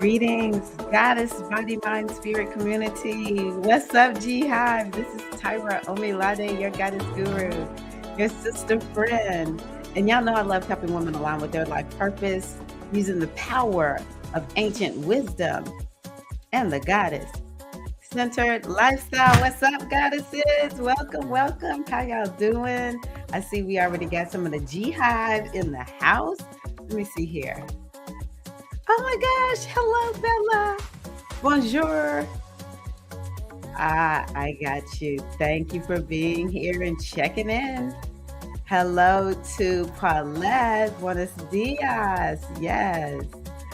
Greetings, Goddess, Body, Mind, Spirit community. What's up, G Hive? This is Tyra Omilade, your Goddess Guru, your sister friend. And y'all know I love helping women align with their life purpose using the power of ancient wisdom and the Goddess centered lifestyle. What's up, Goddesses? Welcome, welcome. How y'all doing? I see we already got some of the G Hive in the house. Let me see here. Oh my gosh. Hello, Bella. Bonjour. I got you. Thank you for being here and checking in. Hello to Paulette. Buenos dias. Yes.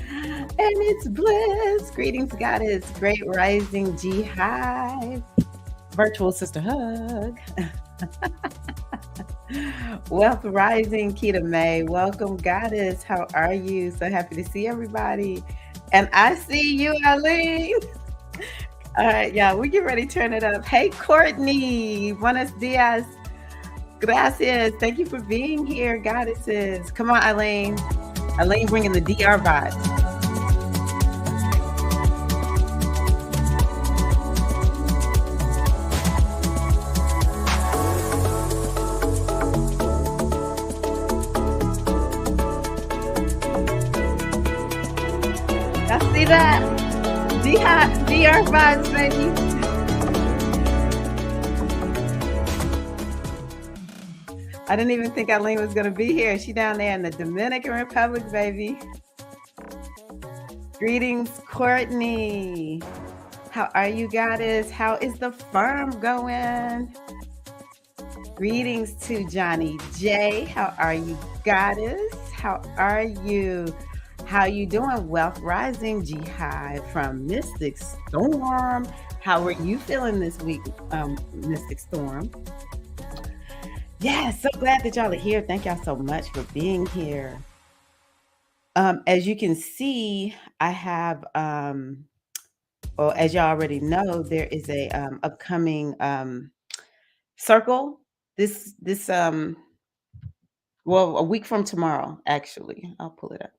And it's Bliss. Greetings, Goddess. Great Rising G Hive. Virtual Sister Hug. Wealth Rising, Keita May. Welcome, Goddess. How are you? So happy to see everybody. And I see you, Eileen. All right, yeah, we get ready to turn it up. Hey, Courtney. Buenos dias. Gracias. Thank you for being here, Goddesses. Come on, Eileen. Eileen bringing the DR vibes. Y'all see that? DR vibes, baby. I didn't even think Eileen was going to be here. She down there in the Dominican Republic, baby. Greetings, Courtney. How are you, Goddess? How is the firm going? Greetings to Johnny J. How are you, Goddess? How are you? How you doing? Wealth Rising G High from Mystic Storm. How are you feeling this week, Mystic Storm? Yeah, so glad that y'all are here. Thank y'all so much for being here. As you can see, I have, well, as y'all already know, there is a upcoming circle. Well, a week from tomorrow, actually. I'll pull it up.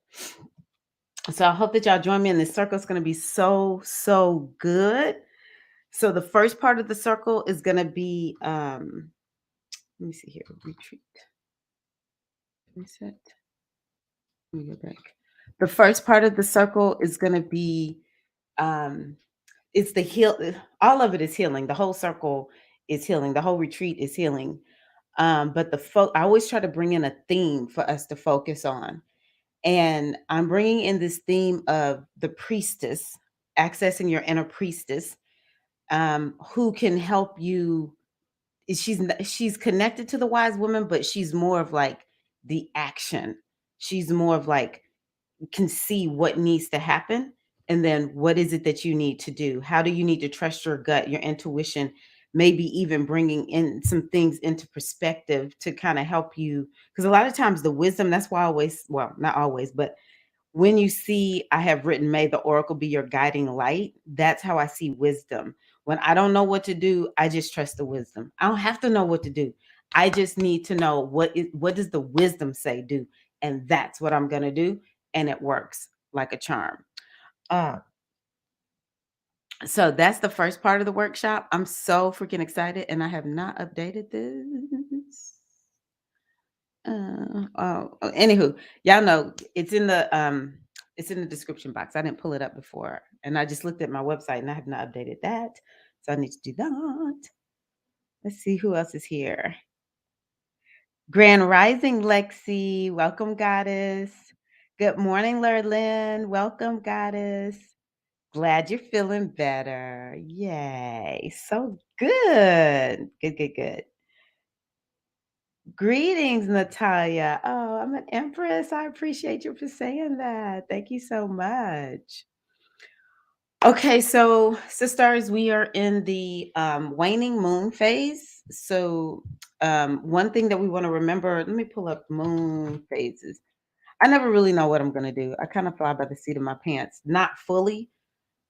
So I hope that y'all join me in this circle. It's going to be so good. So the first part of the circle is going to be, let me see here, retreat. Reset. Let me go back. The first part of the circle is going to be, it's the heal. All of it is healing. The whole circle is healing. The whole retreat is healing. But I always try to bring in a theme for us to focus on. And I'm bringing in this theme of the priestess, accessing your inner priestess, who can help you. She's connected to the wise woman, but she's more of like the action. She's more of like, can see what needs to happen, and then what is it that you need to do. How do you need to trust your gut, your intuition, maybe even bringing in some things into perspective to kind of help you, because a lot of times the wisdom, that's why I always, well, not always, but when you see I have written, may the oracle be your guiding light, that's how I see wisdom. When I don't know what to do, I just trust the wisdom. I don't have to know what to do. I just need to know what does the wisdom say do, and that's what I'm going to do, and it works like a charm. So that's the first part of the workshop. I'm so freaking excited, and I have not updated this. Anywho, y'all know it's in the description box. I didn't pull it up before, and I just looked at my website, and I have not updated that, so I need to do that. Let's see who else is here. Grand Rising Lexi, welcome, Goddess. Good morning, Lerlyn. Welcome, Goddess. Glad you're feeling better. Yay. So good. Good. Greetings, Natalia. Oh, I'm an empress. I appreciate you for saying that. Thank you so much. Okay, so sisters, we are in the waning moon phase. So one thing that we want to remember, let me pull up moon phases. I never really know what I'm going to do. I kind of fly by the seat of my pants, not fully,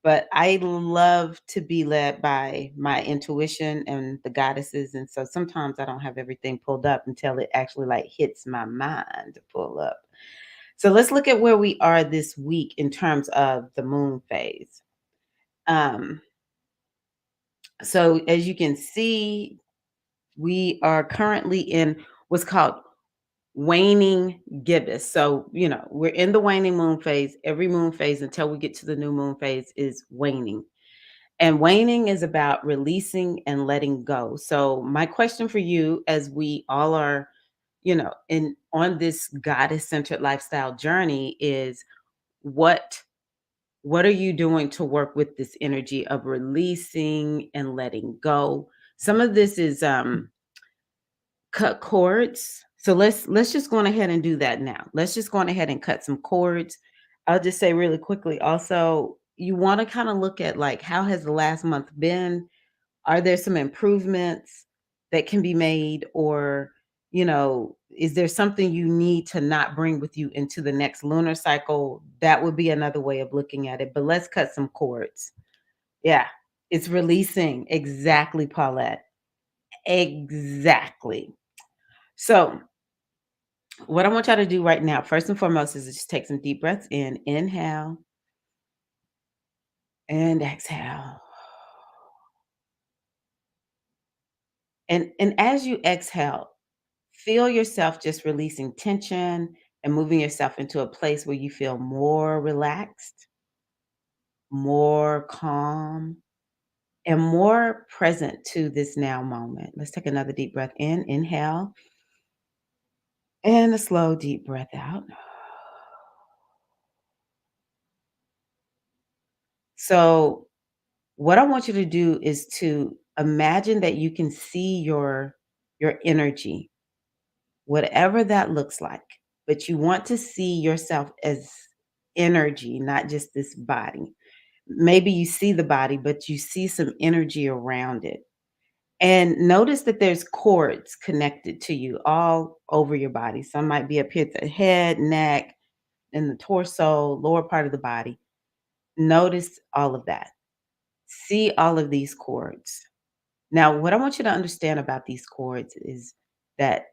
but I love to be led by my intuition and the goddesses. And so sometimes I don't have everything pulled up until it actually like hits my mind to pull up. So let's look at where we are this week in terms of the moon phase. Um, so as you can see, we are currently in what's called waning gibbous. So, we're in the waning moon phase. Every moon phase until we get to the new moon phase is waning. And waning is about releasing and letting go. So, my question for you, as we all are, in on this goddess centered lifestyle journey, is what what are you doing to work with this energy of releasing and letting go? Some of this is cut cords. So let's just go on ahead and do that now. Let's just go on ahead and cut some cords. I'll just say really quickly also, you want to kind of look at like how has the last month been? Are there some improvements that can be made, or is there something you need to not bring with you into the next lunar cycle? That would be another way of looking at it. But let's cut some cords. Yeah, it's releasing. Exactly, Paulette. Exactly. So, what I want y'all to do right now, first and foremost, is just take some deep breaths in. Inhale and exhale. And as you exhale, feel yourself just releasing tension and moving yourself into a place where you feel more relaxed, more calm, and more present to this now moment. Let's take another deep breath in. Inhale and a slow, deep breath out. So, what I want you to do is to imagine that you can see your energy, whatever that looks like. But you want to see yourself as energy, not just this body. Maybe you see the body, but you see some energy around it. And notice that there's cords connected to you all over your body. Some might be up here at the head, neck, and the torso, lower part of the body. Notice all of that. See all of these cords. Now, what I want you to understand about these cords is that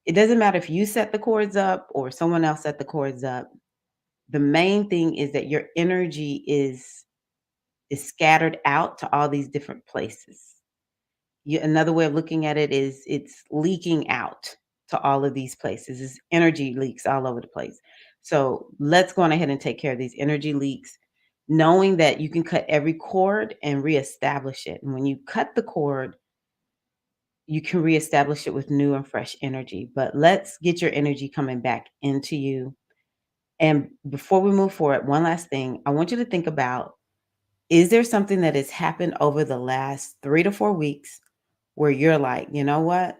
it doesn't matter if you set the cords up or someone else set the cords up. The main thing is that your energy is scattered out to all these different places. Another way of looking at it is it's leaking out to all of these places. It's energy leaks all over the place. So let's go on ahead and take care of these energy leaks, knowing that you can cut every cord and reestablish it. And when you cut the cord, you can reestablish it with new and fresh energy. But let's get your energy coming back into you. And before we move forward, one last thing, I want you to think about, is there something that has happened over the last 3 to 4 weeks where you're like, you know what?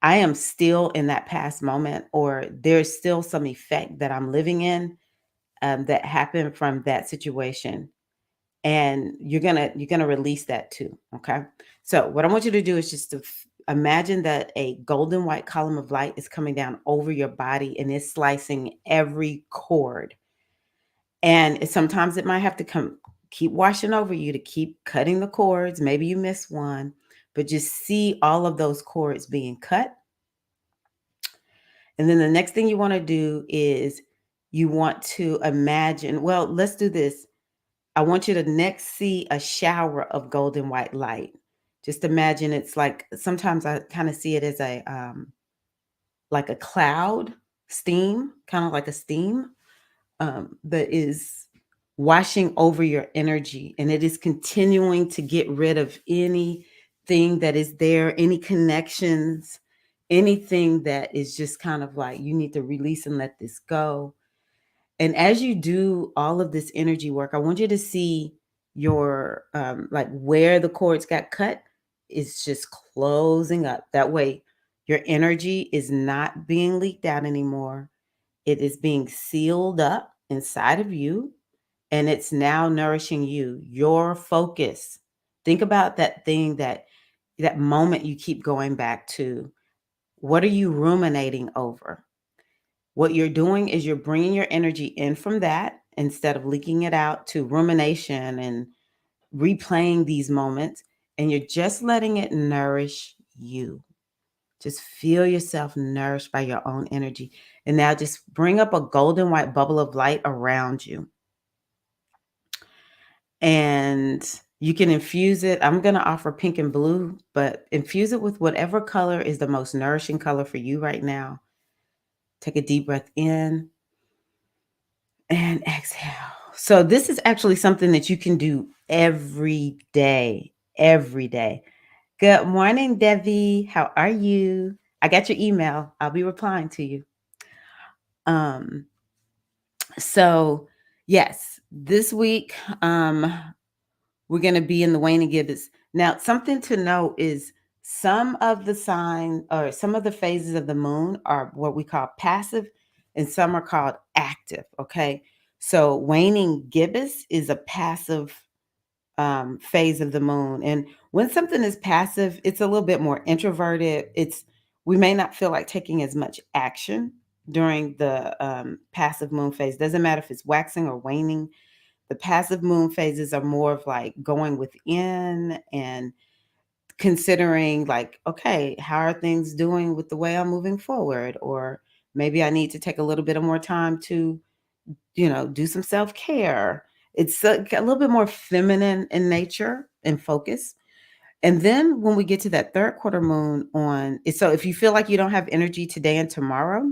I am still in that past moment, or there's still some effect that I'm living in that happened from that situation. And you're gonna release that too. Okay. So what I want you to do is just to imagine that a golden white column of light is coming down over your body and it's slicing every cord. And sometimes it might have to keep washing over you to keep cutting the cords. Maybe you miss one, but just see all of those cords being cut. And then the next thing you want to do is you want to imagine, well, let's do this. I want you to next see a shower of golden white light. Just imagine it's like, sometimes I kind of see it as like a cloud, steam, kind of like a steam that is washing over your energy, and it is continuing to get rid of anything that is there, any connections, anything that is just kind of like you need to release and let this go. And as you do all of this energy work, I want you to see your like where the cords got cut is just closing up. That way your energy is not being leaked out anymore. It is being sealed up inside of you, and it's now nourishing you, your focus. Think about that thing, that moment you keep going back to. What are you ruminating over? What you're doing is you're bringing your energy in from that instead of leaking it out to rumination and replaying these moments, and you're just letting it nourish you. Just feel yourself nourished by your own energy. And now just bring up a golden white bubble of light around you. And you can infuse it. I'm going to offer pink and blue, but infuse it with whatever color is the most nourishing color for you right now. Take a deep breath in and exhale. So, this is actually something that you can do every day. Every day. Good morning, Debbie. How are you? I got your email. I'll be replying to you. Um, so yes, this week, we're going to be in the waning gibbous. Now, something to note is some of the sign or some of the phases of the moon are what we call passive and some are called active. Okay. So waning gibbous is a passive phase of the moon. And when something is passive, it's a little bit more introverted. We may not feel like taking as much action during the passive moon phase. Doesn't matter if it's waxing or waning. The passive moon phases are more of like going within and considering like, okay, how are things doing with the way I'm moving forward? Or maybe I need to take a little bit of more time to, do some self-care. It's a little bit more feminine in nature and focus. And then when we get to that third quarter moon so if you feel like you don't have energy today and tomorrow,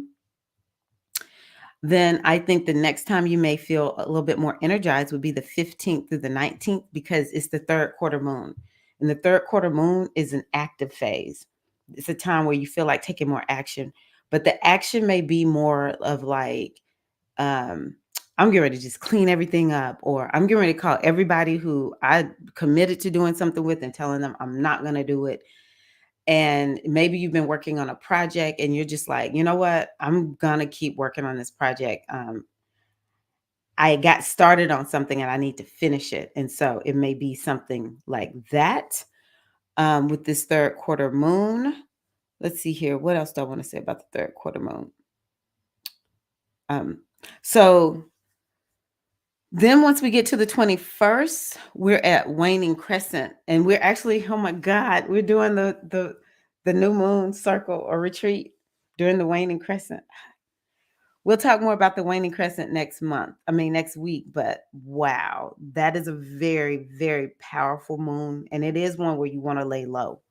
then I think the next time you may feel a little bit more energized would be the 15th through the 19th because it's the third quarter moon. And the third quarter moon is an active phase. It's a time where you feel like taking more action, but the action may be more of like, um, I'm getting ready to just clean everything up, or I'm getting ready to call everybody who I committed to doing something with and telling them I'm not going to do it. And maybe you've been working on a project and you're just like, you know what? I'm going to keep working on this project. I got started on something and I need to finish it. And so it may be something like that with this third quarter moon. Let's see here. What else do I want to say about the third quarter moon? Um, so then once we get to the 21st, we're at waning crescent. And we're actually, oh my God, we're doing the new moon circle or retreat during the waning crescent. We'll talk more about the waning crescent next week. But wow, that is a very, very powerful moon. And it is one where you want to lay low.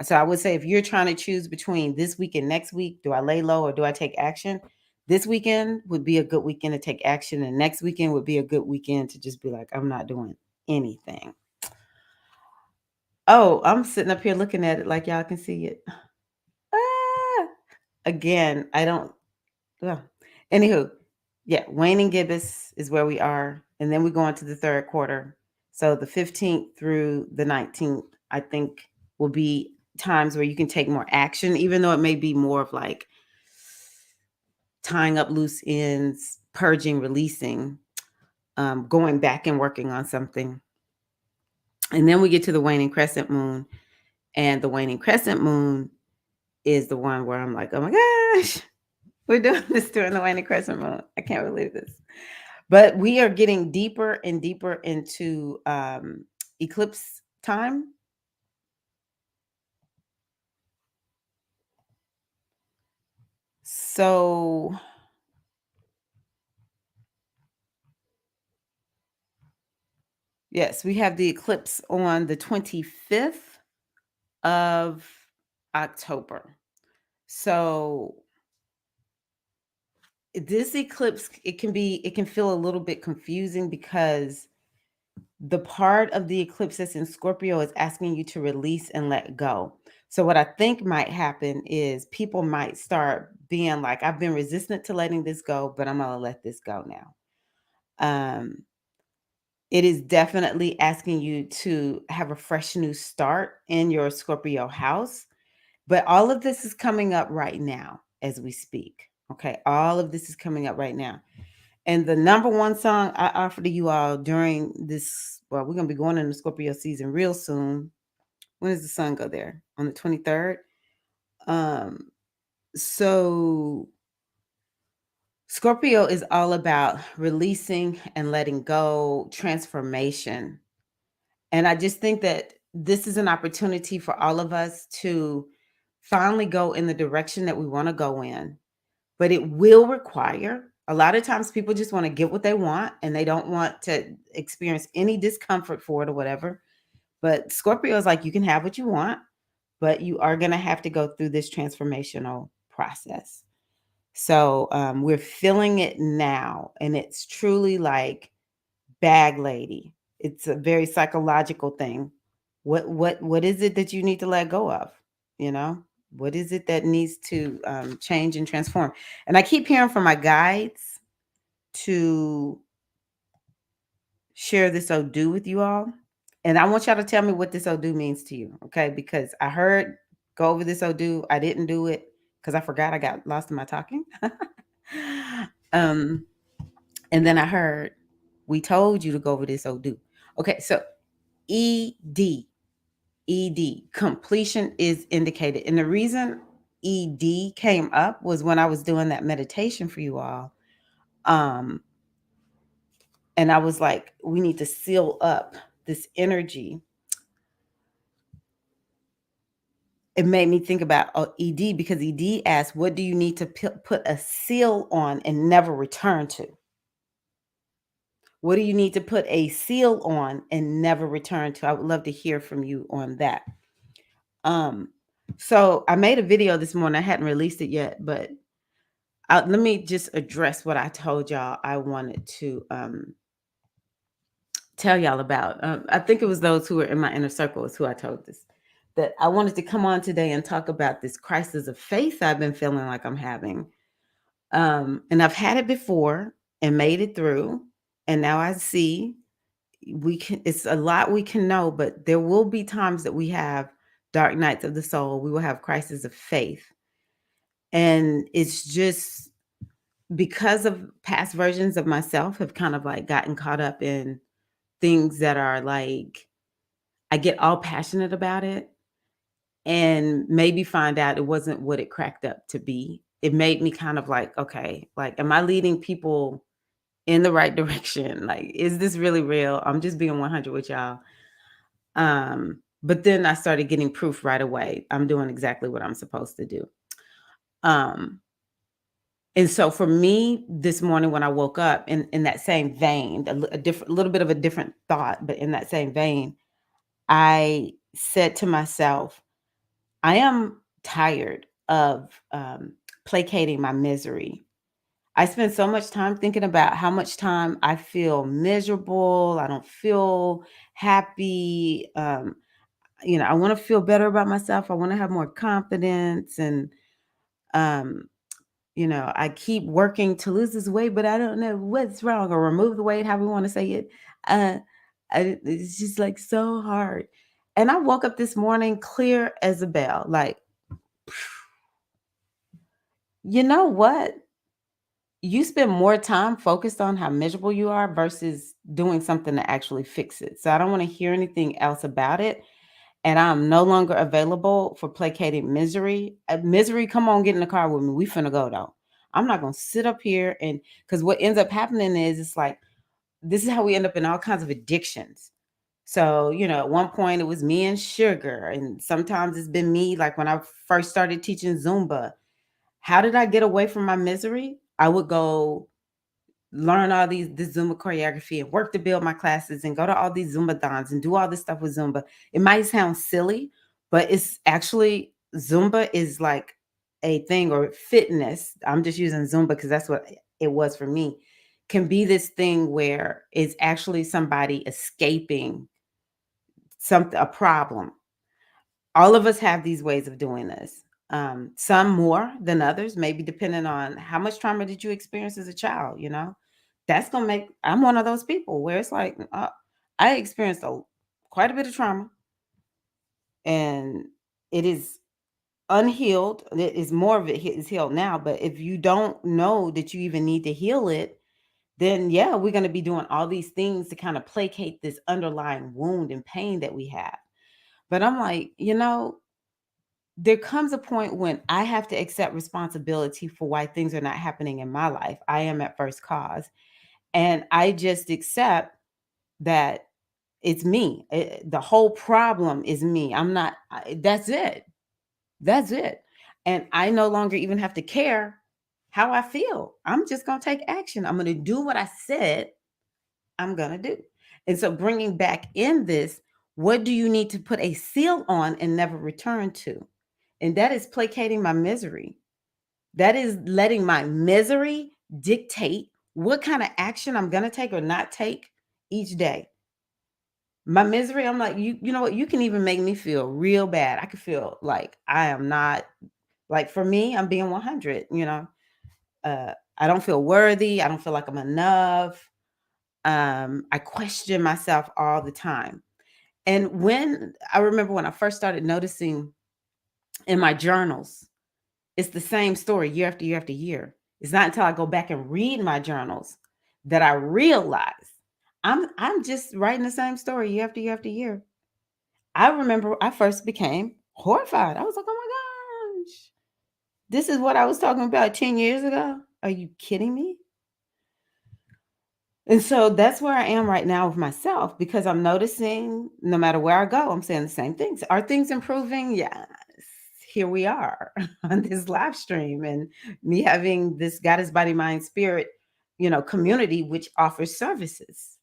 So I would say if you're trying to choose between this week and next week, do I lay low or do I take action? This weekend would be a good weekend to take action. And next weekend would be a good weekend to just be like, I'm not doing anything. Oh, I'm sitting up here looking at it like y'all can see it. Ah, again, I don't. Ugh. Anywho, yeah, waning gibbous is where we are. And then we go into the third quarter. So the 15th through the 19th, I think, will be times where you can take more action, even though it may be more of like tying up loose ends, purging, releasing, going back and working on something. And then we get to the waning crescent moon. And the waning crescent moon is the one where I'm like, oh my gosh, we're doing this during the waning crescent moon. I can't believe this. But we are getting deeper and deeper into eclipse time. So yes, we have the eclipse on the 25th of October. So this eclipse, it can feel a little bit confusing because the part of the eclipse that's in Scorpio is asking you to release and let go. So what I think might happen is people might start being like, I've been resistant to letting this go, but I'm gonna let this go now. It is definitely asking you to have a fresh new start in your Scorpio house. But all of this is coming up right now as we speak. Okay. All of this is coming up right now. And the number one song I offer to you all during this, well, we're going to be going into Scorpio season real soon. When does the sun go there? On the 23rd. Um, so Scorpio is all about releasing and letting go, transformation. And I just think that this is an opportunity for all of us to finally go in the direction that we want to go in. But it will require, a lot of times people just want to get what they want and they don't want to experience any discomfort for it or whatever. But Scorpio is like, you can have what you want, but you are going to have to go through this transformational process. So we're feeling it now, and it's truly like bag lady. It's a very psychological thing. What is it that you need to let go of? You know, what is it that needs to change and transform? And I keep hearing from my guides to share this Odu with you all. And I want y'all to tell me what this Odu means to you, okay? Because I heard go over this Odu. I didn't do it because I forgot. I got lost in my talking. um, and then I heard we told you to go over this Odu. Okay, so ED, ED, completion is indicated. And the reason ED came up was when I was doing that meditation for you all. Um, and I was like, we need to seal up this energy. It made me think about ED, because ED asked, what do you need to put a seal on and never return to? What do you need to put a seal on and never return to? I would love to hear from you on that. Um, so I made a video this morning. I hadn't released it yet, but let me just address what I told y'all I wanted to tell y'all about. I think it was those who were in my inner circle is who I told this. That I wanted to come on today and talk about this crisis of faith I've been feeling like I'm having. And I've had it before and made it through. And now I see it's a lot we can know, but there will be times that we have dark nights of the soul. We will have crises of faith. And it's just because of past versions of myself have kind of like gotten caught up in things that are like, I get all passionate about it and maybe find out it wasn't what it cracked up to be. It made me kind of like, okay, like, am I leading people in the right direction? Like, is this really real? I'm just being 100 with y'all. But then I started getting proof right away. I'm doing exactly what I'm supposed to do. And so for me this morning when I woke up in that same vein, a different, little bit of a different thought, but in that same vein, I said to myself, I am tired of placating my misery. I spend so much time thinking about how much time I feel miserable. I don't feel happy. I want to feel better about myself. I want to have more confidence. And, um, I keep working to lose this weight, but I don't know what's wrong, or remove the weight, how we want to say it. Uh, it's just like so hard. And I woke up this morning clear as a bell. Like, you know what? You spend more time focused on how miserable you are versus doing something to actually fix it. So I don't want to hear anything else about it. And I'm no longer available for placating misery. Misery, come on, get in the car with me. We finna go though. I'm not gonna sit up here and because what ends up happening is it's like this is how we end up in all kinds of addictions. So, at one point it was me and sugar, and sometimes it's been me, like when I first started teaching Zumba. How did I get away from my misery? I would go learn all this Zumba choreography and work to build my classes and go to all these Zumba dons and do all this stuff with Zumba. It might sound silly, but it's actually Zumba is like a thing, or fitness. I'm just using Zumba because that's what it was for me. Can be this thing where it's actually somebody escaping something, a problem. All of us have these ways of doing this. Some more than others, maybe depending on how much trauma did you experience as a child. That's gonna make. I'm one of those people where it's like I experienced quite a bit of trauma, and it is unhealed. It is more of it is healed now. But if you don't know that you even need to heal it, then yeah, we're gonna be doing all these things to kind of placate this underlying wound and pain that we have. But I'm like, there comes a point when I have to accept responsibility for why things are not happening in my life. I am at first cause. And I just accept that it's me. The whole problem is me. I'm not, that's it. That's it. And I no longer even have to care how I feel. I'm just going to take action. I'm going to do what I said I'm going to do. And so, bringing back in this, what do you need to put a seal on and never return to? And that is placating my misery. That is letting my misery dictate what kind of action I'm going to take or not take each day. My misery, I'm like, you know what? You can even make me feel real bad. I could feel like I am not, like, for me, I'm being 100, I don't feel worthy. I don't feel like I'm enough. I question myself all the time. And when I remember when I first started noticing in my journals, it's the same story year after year after year. It's not until I go back and read my journals that I realize I'm just writing the same story year after year after year. I remember I first became horrified. I was like, oh my gosh, this is what I was talking about 10 years ago. Are you kidding me? And so that's where I am right now with myself, because I'm noticing no matter where I go, I'm saying the same things. Are things improving? Yes. Here we are on this live stream, and me having this Goddess Body Mind Spirit, community which offers services.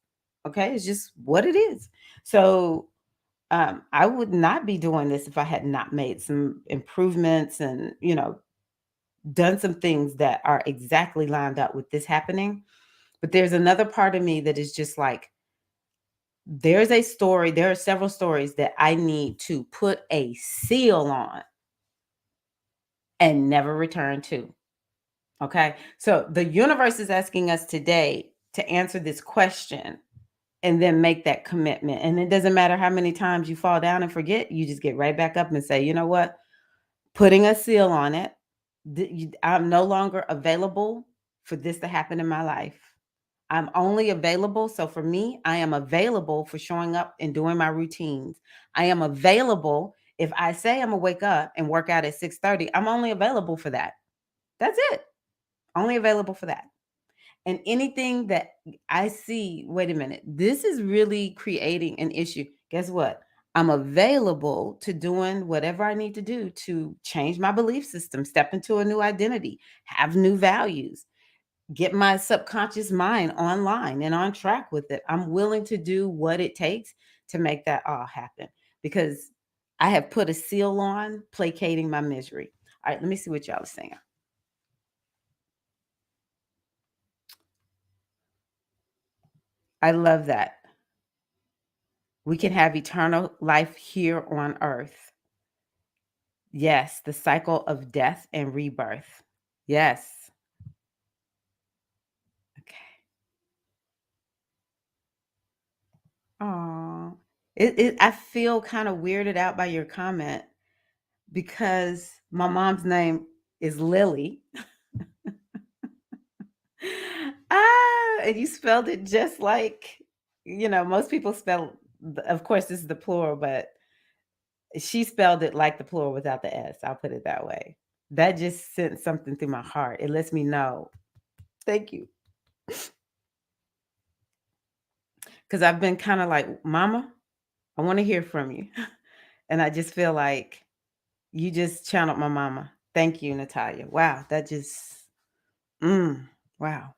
Okay, it's just what it is. So I would not be doing this if I had not made some improvements and done some things that are exactly lined up with this happening. But there's another part of me that is just like, there are several stories that I need to put a seal on and never return to. Okay. So the universe is asking us today to answer this question and then make that commitment. And it doesn't matter how many times you fall down and forget, you just get right back up and say, you know what? Putting a seal on it. I'm no longer available for this to happen in my life. I'm only available. So for me, I am available for showing up and doing my routines. I am available. If I say I'm gonna wake up and work out at 6:30, I'm only available for that. That's it. Only available for that. And anything that I see, wait a minute, this is really creating an issue. Guess what? I'm available to doing whatever I need to do to change my belief system, step into a new identity, have new values, get my subconscious mind online and on track with it. I'm willing to do what it takes to make that all happen, because I have put a seal on placating my misery. All right, let me see what y'all are saying. I love that. We can have eternal life here on earth. Yes, the cycle of death and rebirth. Yes. Okay. Oh, I feel kind of weirded out by your comment because my mom's name is Lily. And you spelled it just like, most people spell, of course, this is the plural, but she spelled it like the plural without the S. I'll put it that way. That just sent something through my heart. It lets me know. Thank you. Because I've been kind of like, Mama, I want to hear from you. And I just feel like you just channeled my mama. Thank you, Natalia. Wow. That just, wow.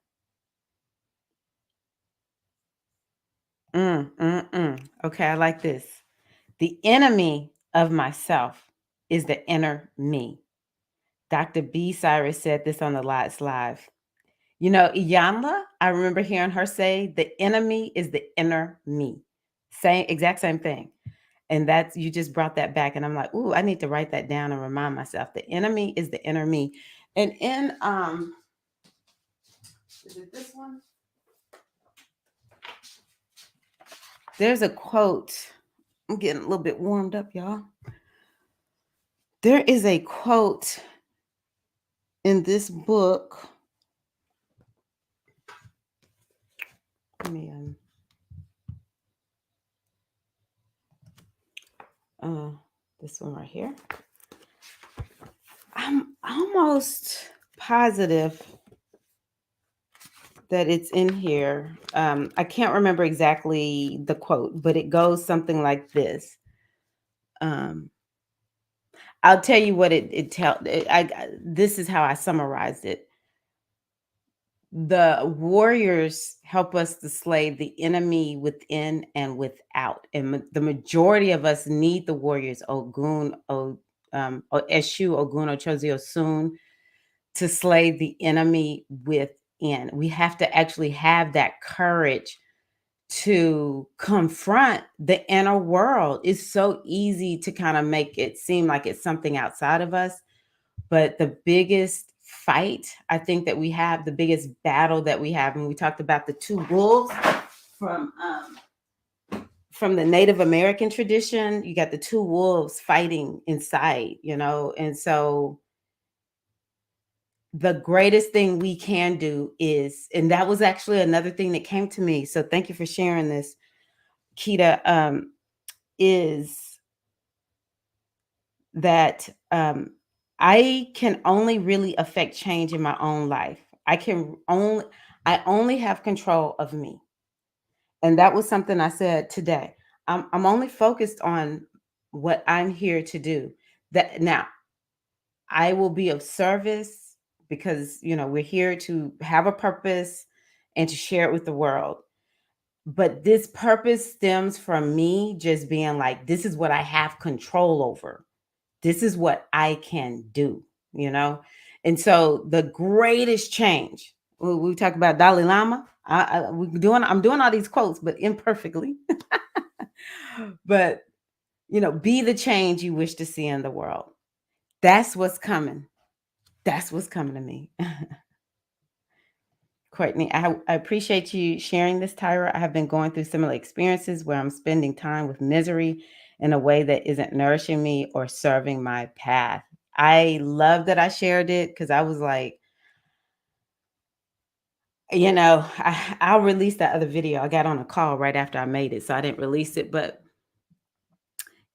Okay, I like this. The enemy of myself is the inner me. Dr. B. Cyrus said this on the Lights Live. Iyanla, I remember hearing her say, the enemy is the inner me. Exact same thing. And that's, you just brought that back. And I'm like, ooh, I need to write that down and remind myself. The enemy is the inner me. And in, is it this one? There's a quote. I'm getting a little bit warmed up, y'all. There is a quote in this book. Let me this one right here. I'm almost positive that it's in here. I can't remember exactly the quote, but it goes something like this. I'll tell you what it tell this is how I summarized it. The warriors help us to slay the enemy within and without. And the majority of us need the warriors, Ogun, Eshu, Ogun, Ochozi, Osun, to slay the enemy within. We have to actually have that courage to confront the inner world. It's so easy to kind of make it seem like it's something outside of us, but the biggest fight I think that we have, the biggest battle that we have, and we talked about the two wolves from from the Native American tradition. You got the two wolves fighting inside, and so the greatest thing we can do is, and that was actually another thing that came to me. So thank you for sharing this, Kita. Is that I can only really affect change in my own life. I only have control of me. And that was something I said today. I'm only focused on what I'm here to do. That now I will be of service because we're here to have a purpose and to share it with the world. But this purpose stems from me just being like, this is what I have control over. This is what I can do, you know? And so the greatest change, we talk about Dalai Lama. I'm doing all these quotes, but imperfectly. But, be the change you wish to see in the world. That's what's coming. That's what's coming to me. Courtney, I appreciate you sharing this, Tyra. I have been going through similar experiences where I'm spending time with misery in a way that isn't nourishing me or serving my path. I love that I shared it because I was like, I'll release that other video. I got on a call right after I made it, so I didn't release it. But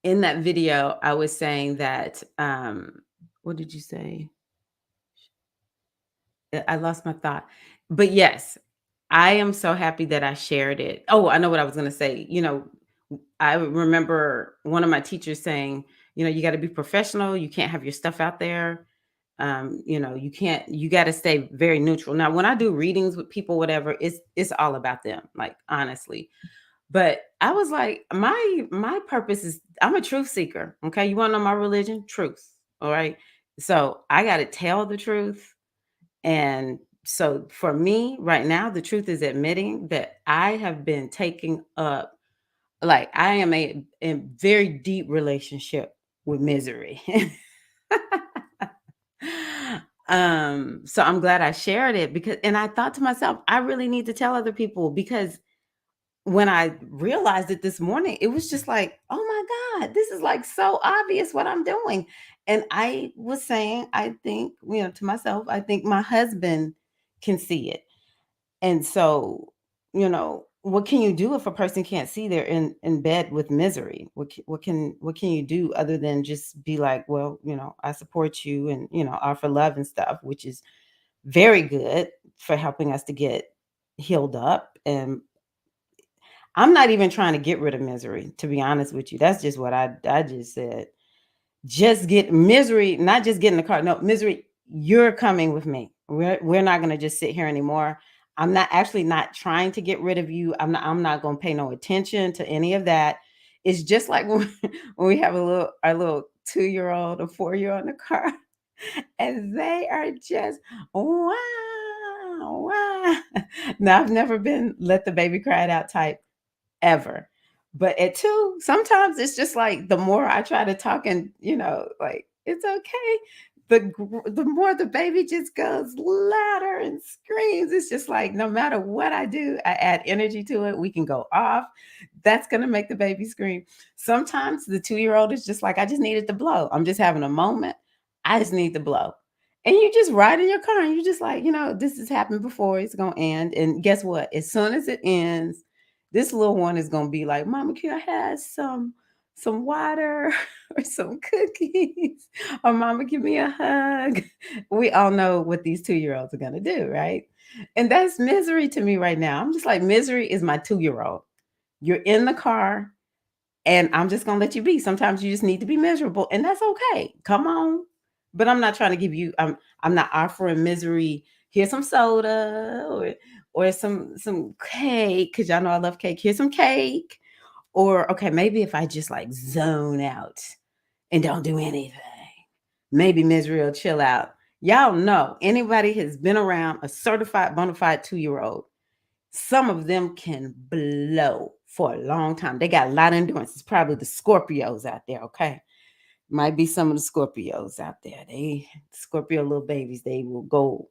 in that video, I was saying that, what did you say? I lost my thought. But yes, I am so happy that I shared it. Oh, I know what I was going to say. I remember one of my teachers saying, you got to be professional. You can't have your stuff out there. You got to stay very neutral. Now, when I do readings with people, whatever, it's all about them, like honestly. But I was like, my purpose is I'm a truth seeker. Okay. You want to know my religion? Truth. All right. So I got to tell the truth. And so for me right now, the truth is admitting that I have been taking up, like I am in very deep relationship with misery. So I'm glad I shared it and I thought to myself, I really need to tell other people because when I realized it this morning, it was just like, oh my God, this is like so obvious what I'm doing. And I was saying, I think, to myself, I think my husband can see it. And so, what can you do if a person can't see they're in bed with misery? What can you do other than just be like, well, I support you and, offer love and stuff, which is very good for helping us to get healed up. And I'm not even trying to get rid of misery, to be honest with you. That's just what I just said. Just get misery, not just get in the car. No, misery, you're coming with me. We're not going to just sit here anymore. I'm not trying to get rid of you. I'm not going to pay no attention to any of that. It's just like when we have our little 2-year-old or 4-year-old in the car and they are just wow, wow. Now I've never been let the baby cry it out type ever. But at 2, sometimes it's just like the more I try to talk and, like, "It's okay," the more the baby just goes louder and screams. It's just like no matter what I do, I add energy to it, we can go off. That's gonna make the baby scream. Sometimes the 2-year-old is just like, "I just needed to blow. I'm just having a moment. I just need to blow." And you just ride in your car and you're just like, "This has happened before. It's gonna end." And guess what? As soon as it ends, this little one is gonna be like, "Mama, can I have some water or some cookies? Or mama, give me a hug." We all know what these 2-year-olds are gonna do, right? And that's misery to me right now. I'm just like, misery is my 2-year-old. You're in the car. And I'm just gonna let you be. Sometimes you just need to be miserable, and that's okay. Come on. But I'm not trying to give you, I'm not offering misery. Here's some soda or some cake, because y'all know I love cake. Here's some cake. Or okay, maybe if I just like zone out and don't do anything, maybe misery will chill out. Y'all know anybody has been around a certified bona fide 2-year-old. Some of them can blow for a long time. They got a lot of endurance. It's probably the Scorpios out there, okay? Might be some of the Scorpios out there. They Scorpio little babies, they will go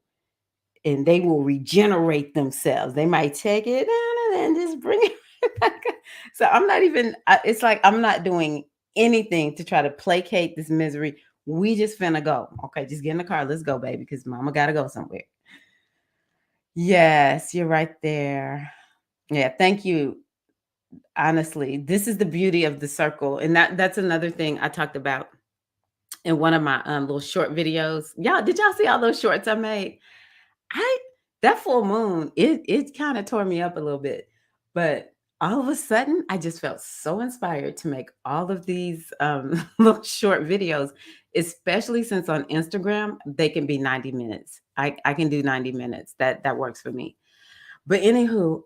and they will regenerate themselves. They might take it down and then just bring it back up. So I'm not even, it's like I'm not doing anything to try to placate this misery. We just finna go. Okay, just get in the car. Let's go, baby, because mama got to go somewhere. Yes, you're right there. Yeah, thank you. Honestly, this is the beauty of the circle. And that's another thing I talked about in one of my little short videos. Y'all, did y'all see all those shorts I made? I That full moon, it kind of tore me up a little bit. But all of a sudden, I just felt so inspired to make all of these little short videos, especially since on Instagram they can be 90 minutes. I can do 90 minutes. That works for me. But anywho,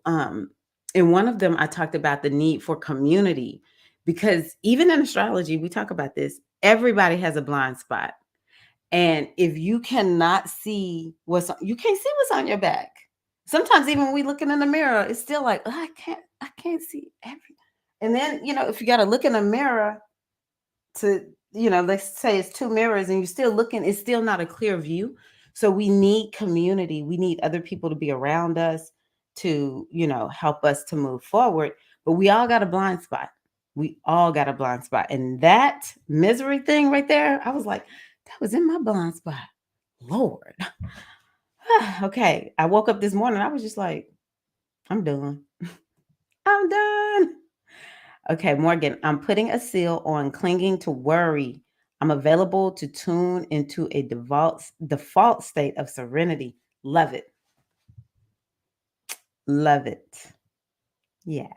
in one of them, I talked about the need for community, because even in astrology, we talk about this. Everybody has a blind spot, and if you cannot see you can't see what's on your back. Sometimes even when we looking in the mirror, it's still like, oh, I can't see everything. And then if you got to look in a mirror to, let's say it's two mirrors and you're still looking, it's still not a clear view. So we need community. We need other people to be around us to, help us to move forward. But we all got a blind spot. We all got a blind spot. And that misery thing right there, I was like, that was in my blind spot. Lord. Okay. I woke up this morning. I was just like, I'm done. I'm done. Okay, Morgan, I'm putting a seal on clinging to worry. I'm available to tune into a default state of serenity. Love it. Love it. Yes.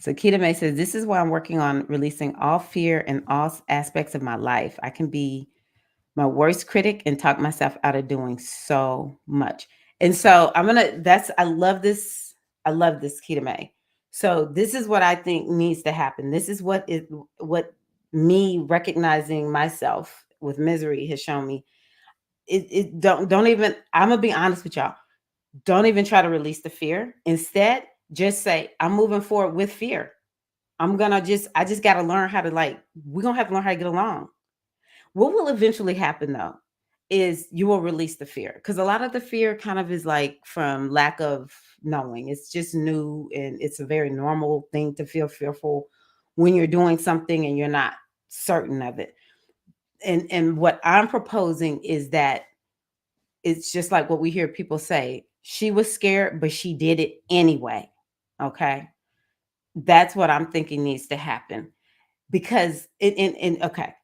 So Keita May says, this is why I'm working on releasing all fear and all aspects of my life. I can be my worst critic and talk myself out of doing so much. And so I love this. I love this, Keita May. So this is what I think needs to happen. This is what me recognizing myself with misery has shown me. It don't even, I'm gonna be honest with y'all. Don't even try to release the fear. Instead, just say, I'm moving forward with fear. I just gotta learn how to we're gonna have to learn how to get along. What will eventually happen though is you will release the fear, because a lot of the fear kind of is like from lack of knowing. It's just new, and it's a very normal thing to feel fearful when you're doing something and you're not certain of it. And what I'm proposing is that it's just like what we hear people say. She was scared, but she did it anyway. Okay. That's what I'm thinking needs to happen. Because okay,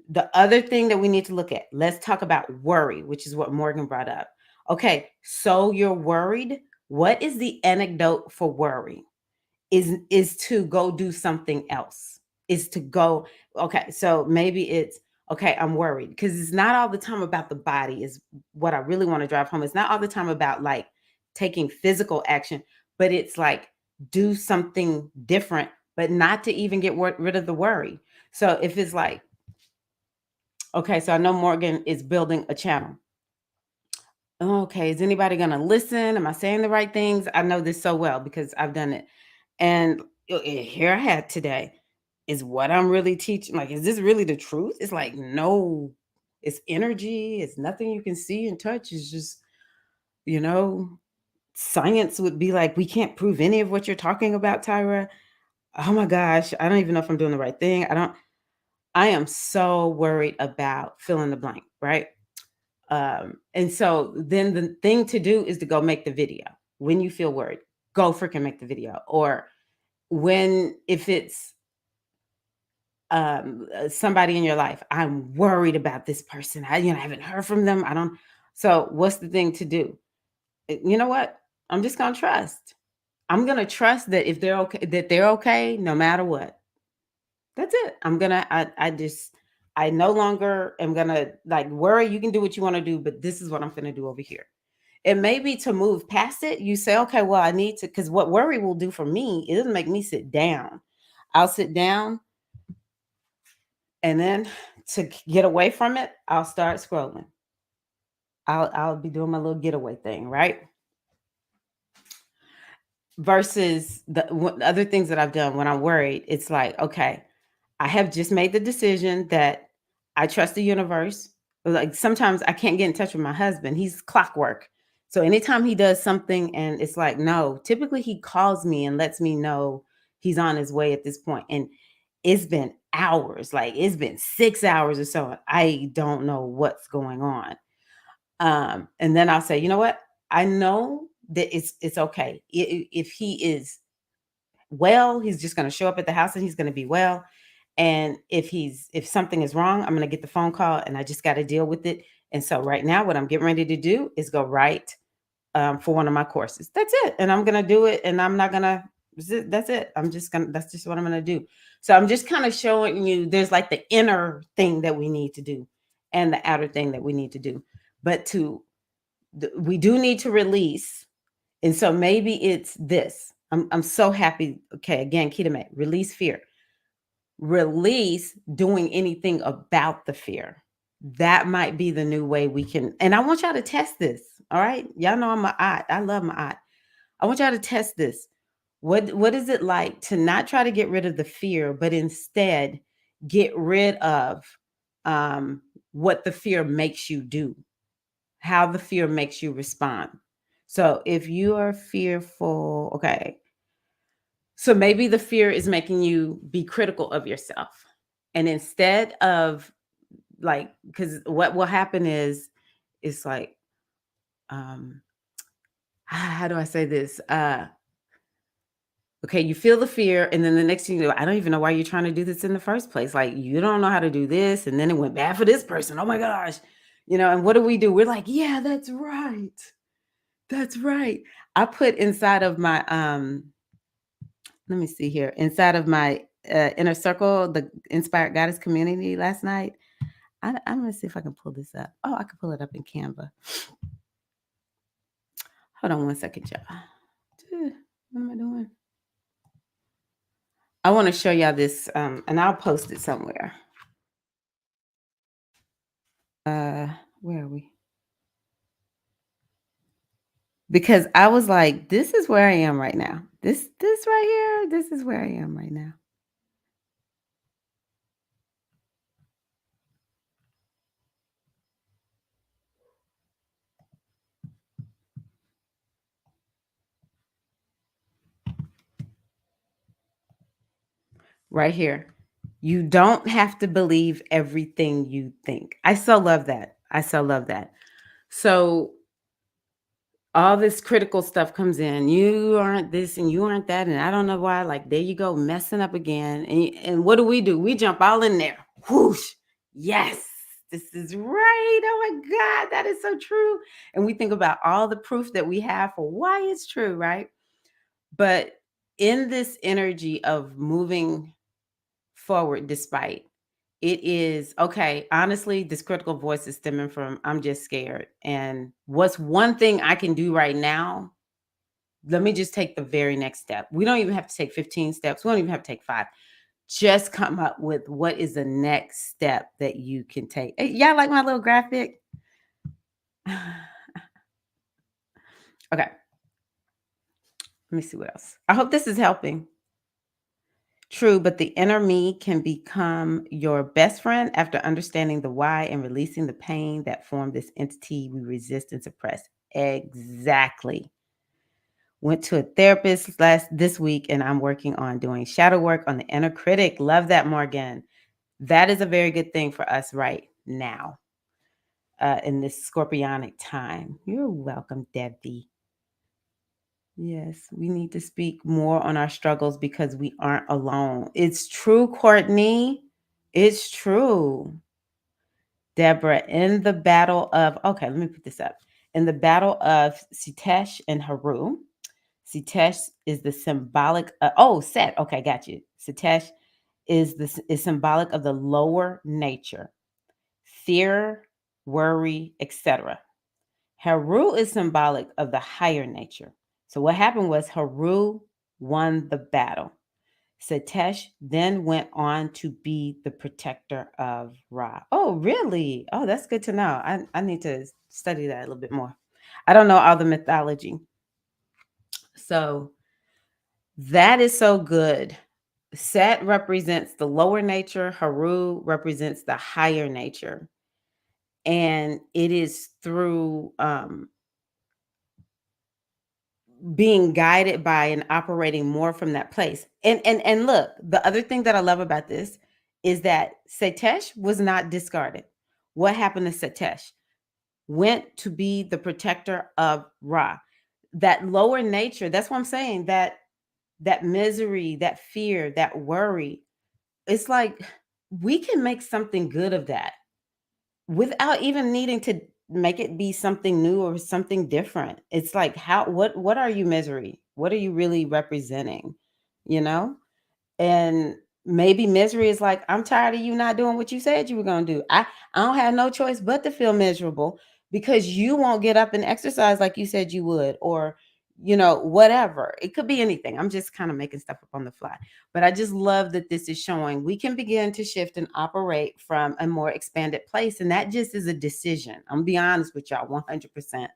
the other thing that we need to look at, let's talk about worry, which is what Morgan brought up. Okay, so you're worried. What is the antidote for worry? Is to go do something else. Is to go, okay, so maybe it's, okay, I'm worried, because it's not all the time about the body, is what I really want to drive home. It's not all the time about like taking physical action, but it's like do something different, but not to even get rid of the worry. So if it's like, okay, so I know Morgan is building a channel. Okay, is anybody going to listen? Am I saying the right things? I know this so well because I've done it. And here I had today, is what I'm really teaching. Like, is this really the truth? It's like, no, it's energy. It's nothing you can see and touch. It's just, you know, science would be like, we can't prove any of what you're talking about, Tyra. Oh my gosh, I don't even know if I'm doing the right thing. I am so worried about fill in the blank, right? And so then the thing to do is to go make the video. When you feel worried, go freaking make the video. Or if it's somebody in your life, I'm worried about this person. I haven't heard from them. I don't. So what's the thing to do? You know what? I'm just gonna trust. I'm gonna trust that if they're okay no matter what. That's it. I just I no longer am gonna like worry. You can do what you want to do, but this is what I'm gonna do over here. It may be to move past it. You say, okay, well, I need to, because what worry will do for me, it doesn't make me sit down. I'll sit down and then to get away from it, I'll start scrolling. I'll be doing my little getaway thing, right? Versus other things that I've done when I'm worried, it's like, okay, I have just made the decision that I trust the universe. Like sometimes I can't get in touch with my husband. He's clockwork. So anytime he does something and it's like, no, typically he calls me and lets me know he's on his way at this point. And it's been hours, like it's been 6 hours or so. I don't know what's going on. And then I'll say, you know what? I know that it's okay. If he is well, he's just going to show up at the house and he's going to be well. And if something is wrong, I'm going to get the phone call and I just got to deal with it. And so right now, what I'm getting ready to do is go write for one of my courses. That's it. And I'm going to do it. And I'm not going to. That's it. That's just what I'm going to do. So I'm just kind of showing you there's like the inner thing that we need to do and the outer thing that we need to do. But we do need to release. And so maybe it's this. I'm so happy. Okay, again, Kitame, release fear. Release doing anything about the fear. That might be the new way we can. And I want y'all to test this. All right. Y'all know I'm a art. I love my art. I want y'all to test this. What is it like to not try to get rid of the fear, but instead get rid of what the fear makes you do, how the fear makes you respond. So if you are fearful, okay, so maybe the fear is making you be critical of yourself. And instead of like, because what will happen is it's like, um, how do I say this? Okay, you feel the fear, and then the next thing you know, I don't even know why you're trying to do this in the first place. Like, you don't know how to do this, and then it went bad for this person. Oh my gosh. And what do? We're like, yeah, that's right. That's right. I put inside of my let me see here, inside of my inner circle, the Inspired Goddess community last night. I'm gonna see if I can pull this up. Oh, I can pull it up in Canva. Hold on one second, y'all. What am I doing? I want to show y'all this, and I'll post it somewhere. Where are we? Because I was like, this is where I am right now. This right here, this is where I am right now. Right here. You don't have to believe everything you think. I so love that. I so love that. So all this critical stuff comes in. You aren't this and you aren't that, and I don't know why. Like there you go, messing up again. And what do? We jump all in there. Whoosh! Yes, this is right. Oh my God, that is so true. And we think about all the proof that we have for why it's true, right? But in this energy of moving forward, despite it is okay. Honestly, this critical voice is stemming from I'm just scared. And what's one thing I can do right now? Let me just take the very next step. We don't even have to take 15 steps. We don't even have to take 5. Just come up with what is the next step that you can take. Y'all like my little graphic? Okay. Let me see what else. I hope this is helping. True, but the inner me can become your best friend after understanding the why and releasing the pain that formed this entity we resist and suppress. Exactly. Went to a therapist this week and I'm working on doing shadow work on the inner critic. Love that, Morgan. That is a very good thing for us right now in this scorpionic time. You're welcome, Debbie. Yes, we need to speak more on our struggles because we aren't alone. It's true, Courtney. It's true. Deborah, in the battle of, okay, let me put this up. In the battle of Sitesh and Haru, Sitesh is the symbolic. Oh, Set. Okay, got you. Sitesh is symbolic of the lower nature, fear, worry, etc. Haru is symbolic of the higher nature. So what happened was Haru won the battle. Sitesh then went on to be the protector of Ra. Oh, really? Oh, that's good to know. I need to study that a little bit more. I don't know all the mythology. So that is so good. Set represents the lower nature, Haru represents the higher nature. And it is through being guided by and operating more from that place. And look, the other thing that I love about this is that Satesh was not discarded. What happened to Satesh? Went to be the protector of Ra. That lower nature, that's what I'm saying, that misery, that fear, that worry, it's like we can make something good of that without even needing to make it be something new or something different. It's like how what are you misery? What are you really representing? You know? And maybe misery is like, I'm tired of you not doing what you said you were going to do. I don't have no choice but to feel miserable because you won't get up and exercise like you said you would, or, whatever. It could be anything. I'm just kind of making stuff up on the fly. But I just love that this is showing we can begin to shift and operate from a more expanded place. And that just is a decision. I'm going to be honest with y'all 100%.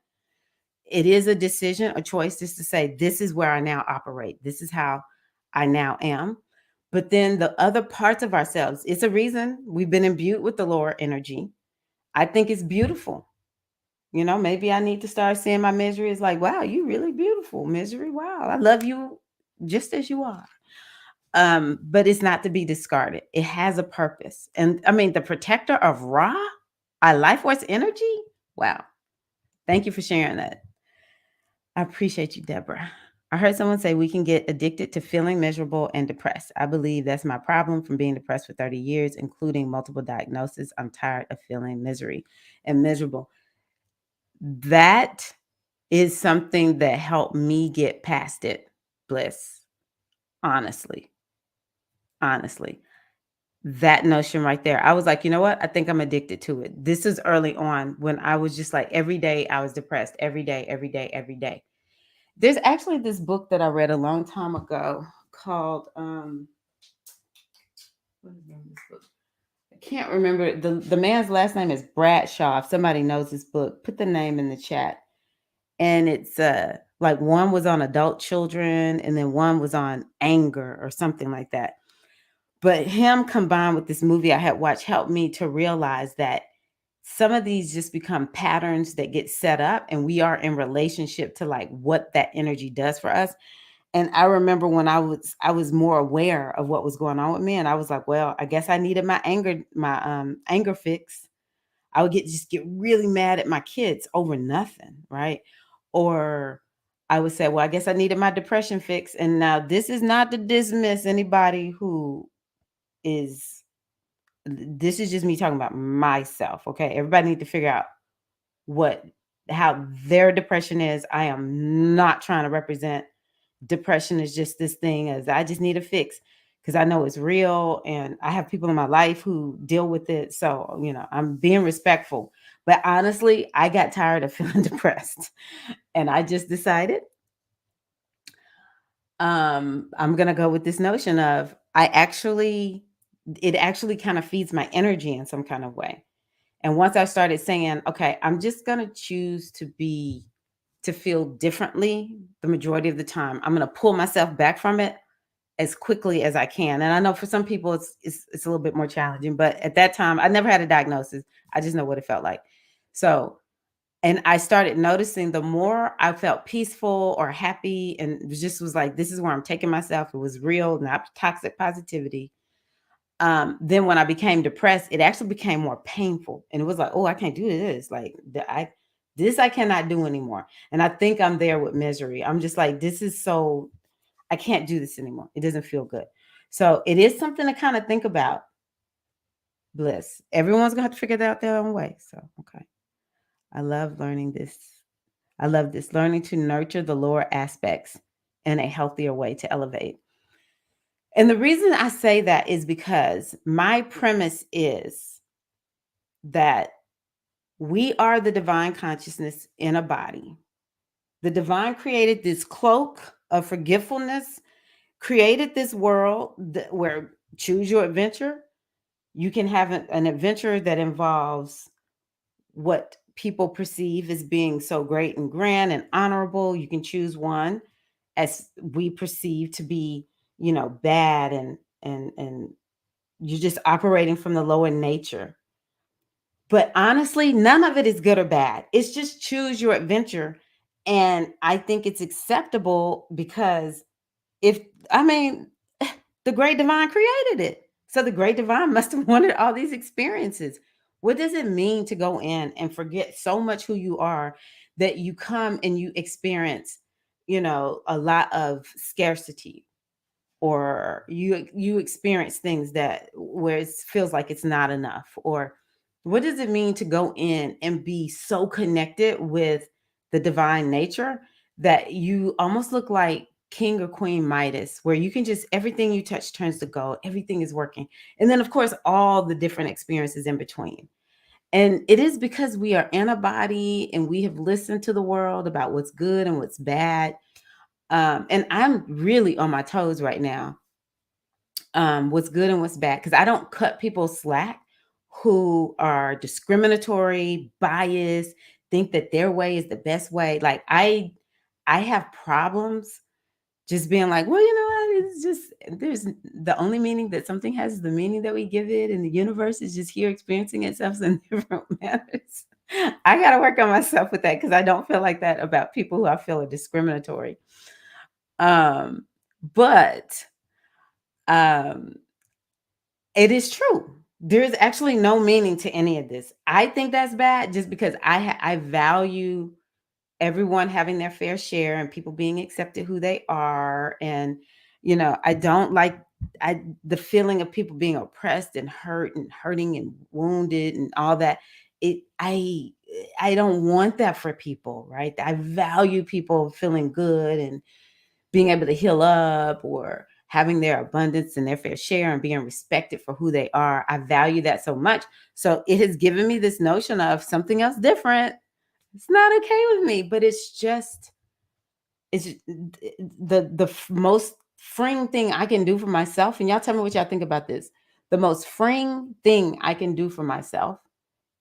It is a decision, a choice just to say, this is where I now operate. This is how I now am. But then the other parts of ourselves, it's a reason we've been imbued with the lower energy. I think it's beautiful. Maybe I need to start seeing my misery as like, wow, you really beautiful, misery. Wow, I love you just as you are. But it's not to be discarded. It has a purpose. And I mean, the protector of Ra, our life force energy. Wow. Thank you for sharing that. I appreciate you, Deborah. I heard someone say we can get addicted to feeling miserable and depressed. I believe that's my problem from being depressed for 30 years, including multiple diagnoses. I'm tired of feeling misery and miserable. That is something that helped me get past it, Bliss. Honestly. Honestly. That notion right there. I was like, you know what? I think I'm addicted to it. This is early on when I was just like every day I was depressed, every day, every day, every day. There's actually this book that I read a long time ago called what is the name of this book? I can't remember. The man's last name is Bradshaw. If somebody knows this book, put the name in the chat. And it's like one was on adult children and then one was on anger or something like that. But him combined with this movie I had watched helped me to realize that some of these just become patterns that get set up and we are in relationship to like what that energy does for us. And I remember when I was more aware of what was going on with me, and I was like, well, I guess I needed my anger fix. I would just get really mad at my kids over nothing, right? Or I would say, well, I guess I needed my depression fix. And now this is not to dismiss anybody who is this is just me talking about myself. Okay. Everybody need to figure out what how their depression is. I am not trying to represent depression is just this thing as I just need a fix because I know it's real and I have people in my life who deal with it. So, I'm being respectful. But honestly, I got tired of feeling depressed and I just decided I'm going to go with this notion of it actually kind of feeds my energy in some kind of way. And once I started saying, okay, I'm just going to choose to feel differently the majority of the time. I'm going to pull myself back from it as quickly as I can. And I know for some people it's a little bit more challenging, but at that time I never had a diagnosis. I just know what it felt like. So, and I started noticing the more I felt peaceful or happy and it just was like this is where I'm taking myself. It was real, not toxic positivity. Then when I became depressed, it actually became more painful. And it was like, oh, I can't do this. Like this I cannot do anymore. And I think I'm there with misery. I'm just like, this is so I can't do this anymore. It doesn't feel good. So it is something to kind of think about. Bliss. Everyone's gonna have to figure that out their own way. So okay. I love learning this. I love this learning to nurture the lower aspects and a healthier way to elevate. And the reason I say that is because my premise is that we are the divine consciousness in a body. The divine created this cloak of forgetfulness, created this world where choose your adventure. You can have an adventure that involves what people perceive as being so great and grand and honorable. You can choose one as we perceive to be, bad and you're just operating from the lower nature. But honestly, none of it is good or bad. It's just choose your adventure. And I think it's acceptable because if, I mean, the great divine created it. So the great divine must have wanted all these experiences. What does it mean to go in and forget so much who you are that you come and you experience, a lot of scarcity, or you experience things that where it feels like it's not enough? Or what does it mean to go in and be so connected with the divine nature that you almost look like king or queen Midas, where you can just, everything you touch turns to gold, everything is working. And then of course all the different experiences in between. And it is because we are in a body and we have listened to the world about what's good and what's bad. And I'm really on my toes right now, what's good and what's bad, because I don't cut people slack who are discriminatory, biased, think that their way is the best way. Like I have problems just being like, well, you know what? It's just, there's the only meaning that something has is the meaning that we give it, and the universe is just here experiencing itself in different manners. I got to work on myself with that because I don't feel like that about people who I feel are discriminatory. Um, but um, it is true. There is actually no meaning to any of this. I think that's bad just because I value everyone having their fair share and people being accepted who they are. And I don't like the feeling of people being oppressed and hurt and hurting and wounded and all that. It i i don't want that for people, right? I value people feeling good and being able to heal up, or having their abundance and their fair share and being respected for who they are. I value that so much. So it has given me this notion of something else different. It's not okay with me, but it's the most freeing thing I can do for myself. And y'all tell me what y'all think about this. The most freeing thing I can do for myself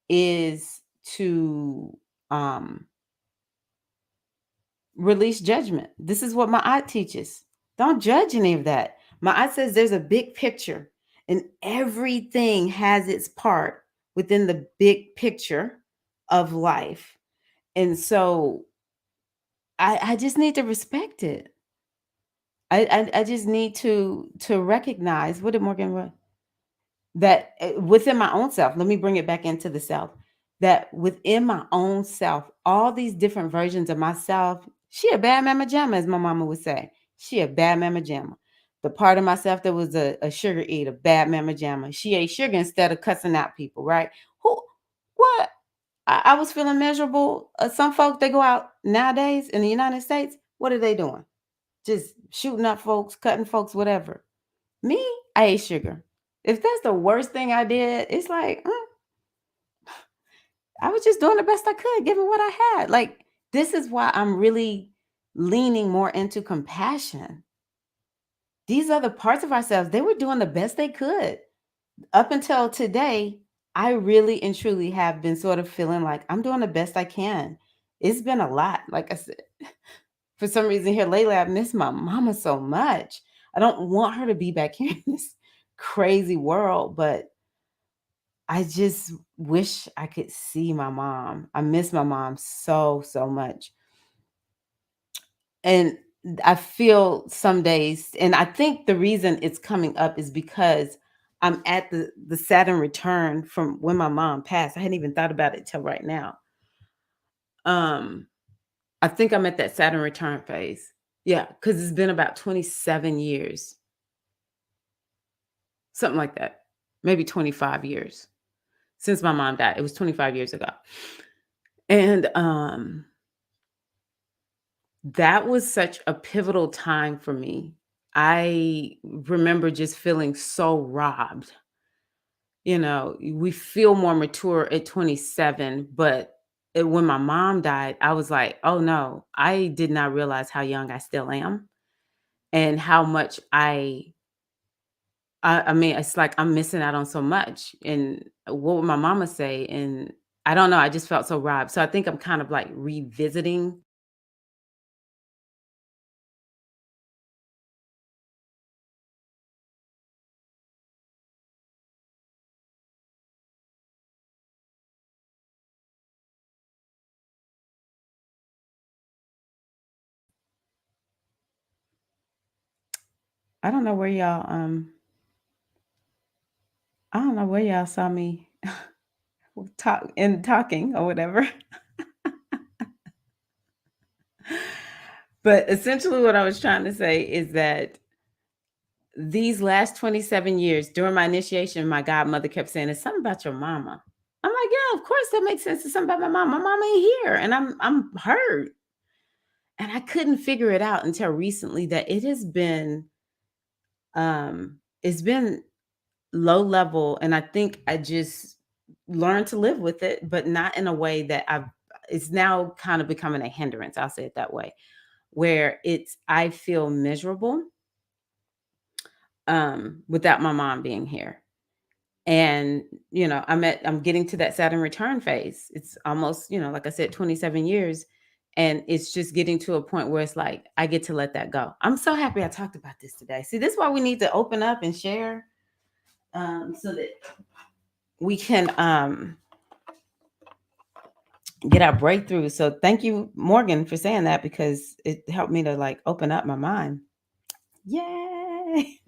is to release judgment. This is what my aunt teaches. Don't judge any of that. My aunt says there's a big picture, and everything has its part within the big picture of life. And so I just need to respect it. I just need to recognize, what did Morgan write? That within my own self, let me bring it back into the self, that within my own self, all these different versions of myself, she a bad mama jamma, as my mama would say. She a bad mama jamma. The part of myself that was a sugar eater, bad mama jamma. She ate sugar instead of cussing out people, right? Who, what? I was feeling miserable. Some folks, they go out nowadays in the United States, what are they doing? Just shooting up folks, cutting folks, whatever. Me, I ate sugar. If that's the worst thing I did, it's like, I was just doing the best I could given what I had. Like, this is why I'm really leaning more into compassion. These other parts of ourselves, they were doing the best they could. Up until today, I really and truly have been sort of feeling like I'm doing the best I can. It's been a lot. Like I said, for some reason here lately, I miss my mama so much. I don't want her to be back here in this crazy world, but I just wish I could see my mom. I miss my mom so, so much. And I feel some days, and I think the reason it's coming up is because I'm at the Saturn return from when my mom passed. I hadn't even thought about it till right now. Um, I think I'm at that Saturn return phase. Yeah, because it's been about 27 years, something like that. Maybe 25 years since my mom died. It was 25 years ago. And That was such a pivotal time for me. I remember just feeling so robbed. We feel more mature at 27, but when my mom died, I was like, "Oh no, I did not realize how young I still am and how much I mean, it's like I'm missing out on so much." And what would my mama say? And I don't know, I just felt so robbed. So I think I'm kind of like revisiting. I don't know where I don't know where y'all saw me talking or whatever. But essentially what I was trying to say is that these last 27 years during my initiation, my godmother kept saying, "It's something about your mama." I'm like, "Yeah, of course that makes sense. It's something about my mom. My mom ain't here, and I'm hurt." And I couldn't figure it out until recently that it's been low level, and I think I just learned to live with it, but not in a way that I've it's now kind of becoming a hindrance. I'll say it that way, where I feel miserable without my mom being here. And I'm getting to that Saturn return phase. It's almost, like I said, 27 years. And it's just getting to a point where it's like I get to let that go. I'm so happy I talked about this today. See, this is why we need to open up and share, so that we can get our breakthrough. So thank you, Morgan, for saying that, because it helped me to like open up my mind. Yay.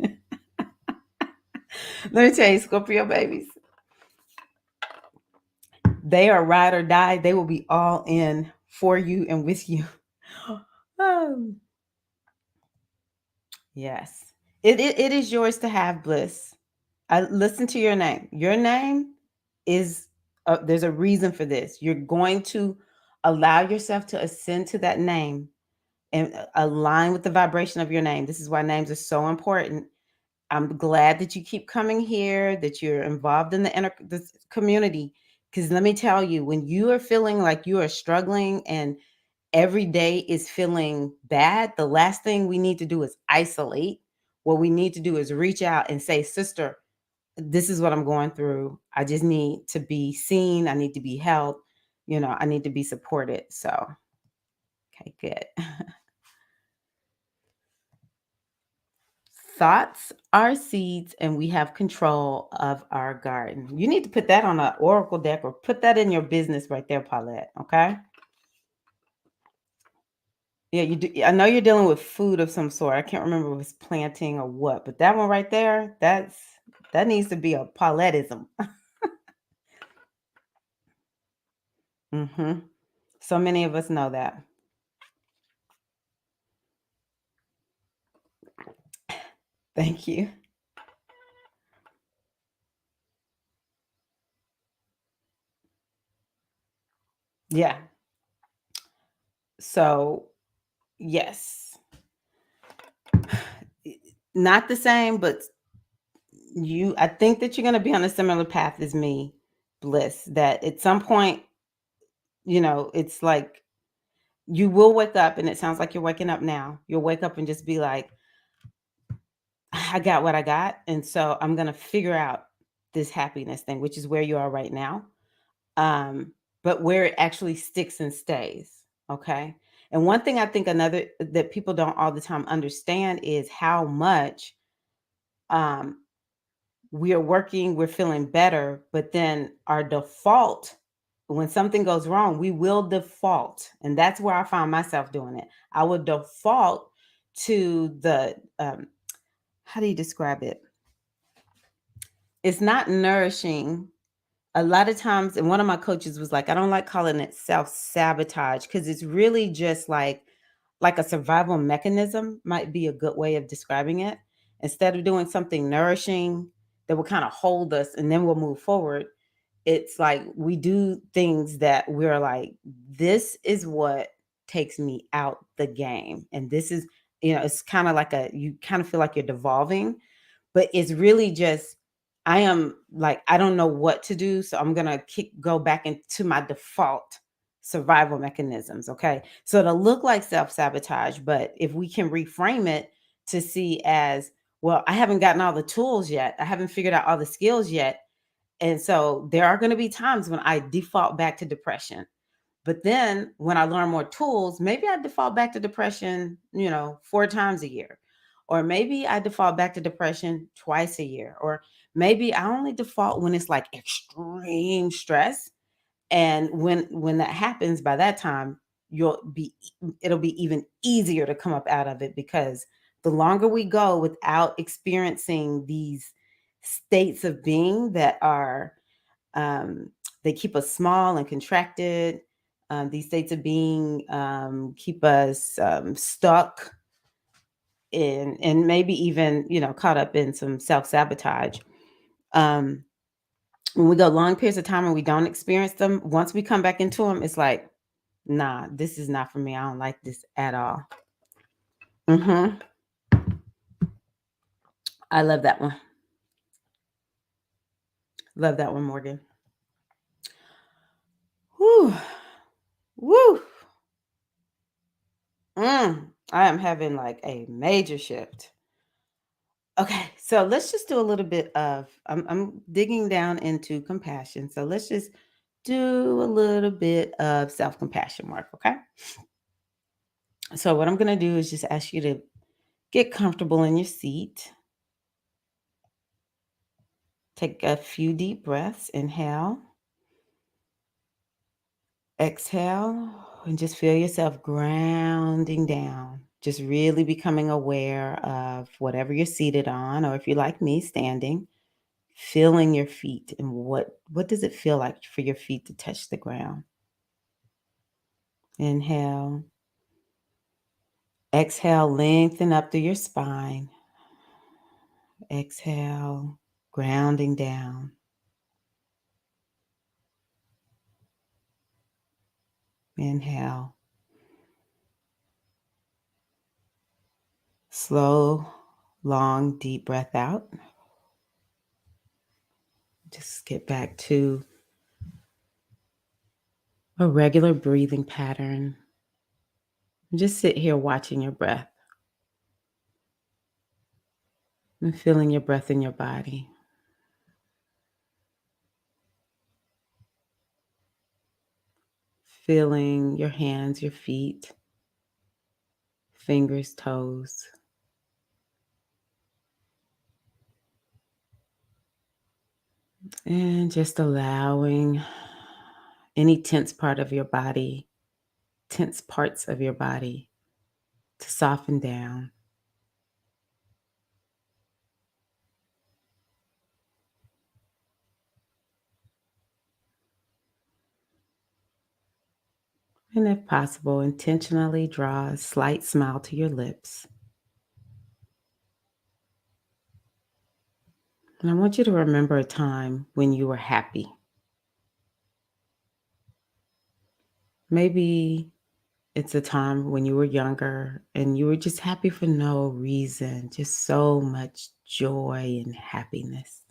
Let me tell you, Scorpio babies, they are ride or die. They will be all in for you and with you. Oh, yes. It is yours to have, Bliss. I listen to your name. Your name is there's a reason for this. You're going to allow yourself to ascend to that name and align with the vibration of your name. This is why names are so important. I'm glad that you keep coming here, that you're involved in this community. Because let me tell you, when you are feeling like you are struggling and every day is feeling bad, the last thing we need to do is isolate. What we need to do is reach out and say, "Sister, this is what I'm going through. I just need to be seen. I need to be held. I need to be supported." So, okay, good. Thoughts are seeds, and we have control of our garden. You need to put that on an oracle deck or put that in your business right there, Paulette. Okay. Yeah, you do. I know you're dealing with food of some sort. I can't remember if it's planting or what, but that one right there, that needs to be a Paulettism. Hmm. So many of us know that. Thank you. Yeah. So yes, not the same, but I think that you're going to be on a similar path as me, Bliss. That at some point, it's like you will wake up, and it sounds like you're waking up now. You'll wake up and just be like, "I got what I got, and so I'm gonna figure out this happiness thing," which is where you are right now. But where it actually sticks and stays. Okay. And one thing I think another that people don't all the time understand is how much um we are working, we're feeling better, but then our default, when something goes wrong, we will default. And that's where I find myself doing it. I would default to the how do you describe it? It's not nourishing. A lot of times, and one of my coaches was like, "I don't like calling it self-sabotage because it's really just like a survival mechanism," might be a good way of describing it. Instead of doing something nourishing that will kind of hold us and then we'll move forward, it's like we do things that we're like, "This is what takes me out the game. And this is, it's kind of like you kind of feel like you're devolving, but it's really just, I am like, I don't know what to do. So I'm going to go back into my default survival mechanisms. Okay. So it'll look like self sabotage, but if we can reframe it to see as, well, I haven't gotten all the tools yet. I haven't figured out all the skills yet. And so there are going to be times when I default back to depression. But then when I learn more tools, maybe I default back to depression, 4 times a year. Or maybe I default back to depression twice a year. Or maybe I only default when it's like extreme stress. And when that happens, by that time, it'll be even easier to come up out of it, because the longer we go without experiencing these states of being that are um, they keep us small and contracted. These states of being keep us stuck in, and maybe even caught up in some self sabotage. Um, when we go long periods of time and we don't experience them, once we come back into them, it's like, nah, this is not for me. I don't like this at all. Hmm. I love that one. Love that one, Morgan. Woo, woo. I am having like a major shift. Okay, so let's just do a little bit of, I'm digging down into compassion. So let's just do a little bit of self-compassion work, okay? So what I'm going to do is just ask you to get comfortable in your seat. Take a few deep breaths. Inhale, exhale, and just feel yourself grounding down. Just really becoming aware of whatever you're seated on, or if you're like me, standing. Feeling your feet, and what does it feel like for your feet to touch the ground? Inhale. Exhale, lengthen up through your spine. Exhale, grounding down. Inhale. Slow, long, deep breath out. Just get back to a regular breathing pattern. Just sit here watching your breath and feeling your breath in your body. Feeling your hands, your feet, fingers, toes. And just allowing any tense parts of your body to soften down. And if possible, intentionally draw a slight smile to your lips. And I want you to remember a time when you were happy. Maybe it's a time when you were younger and you were just happy for no reason, just so much joy and happiness.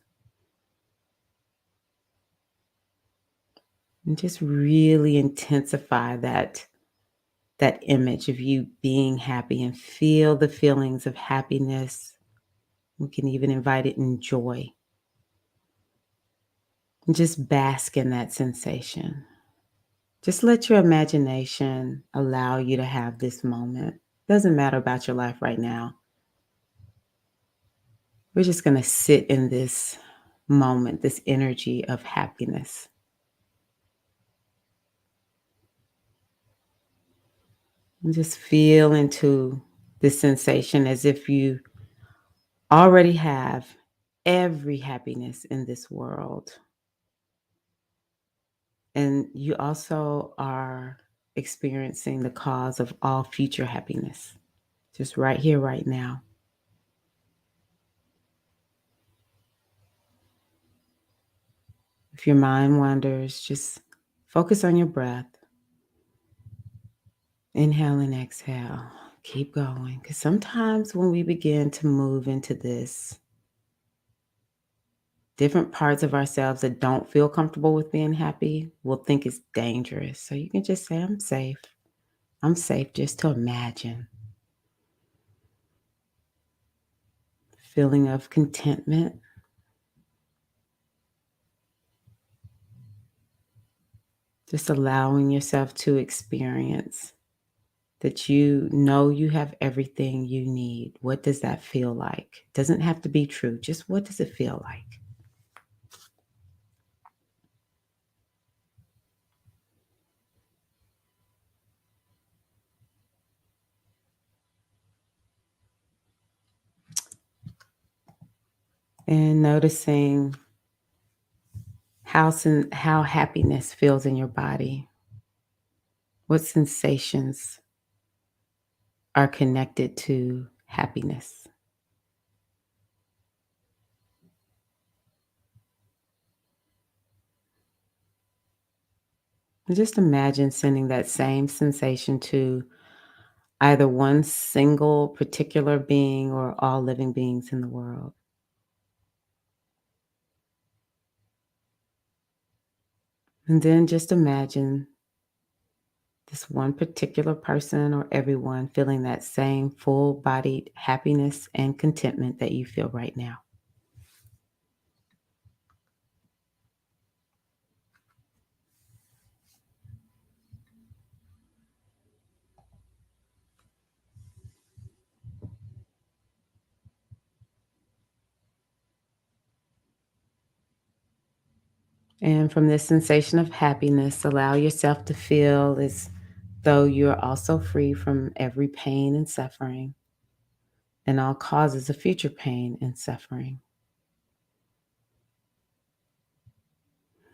And just really intensify that image of you being happy and feel the feelings of happiness. We can even invite it in joy. And just bask in that sensation. Just let your imagination allow you to have this moment. Doesn't matter about your life right now. We're just going to sit in this moment, this energy of happiness. And just feel into this sensation as if you already have every happiness in this world. And you also are experiencing the cause of all future happiness, just right here, right now. If your mind wanders, just focus on your breath. Inhale and exhale. Keep going. Because sometimes when we begin to move into this, different parts of ourselves that don't feel comfortable with being happy will think it's dangerous. So you can just say, I'm safe. I'm safe, just to imagine. Feeling of contentment. Just allowing yourself to experience that you know you have everything you need. What does that feel like? Doesn't have to be true. Just what does it feel like? And noticing how happiness feels in your body. What sensations are connected to happiness? And just imagine sending that same sensation to either one single particular being or all living beings in the world. And then just imagine this one particular person or everyone feeling that same full bodied happiness and contentment that you feel right now. And from this sensation of happiness, allow yourself to feel as though you're also free from every pain and suffering and all causes of future pain and suffering.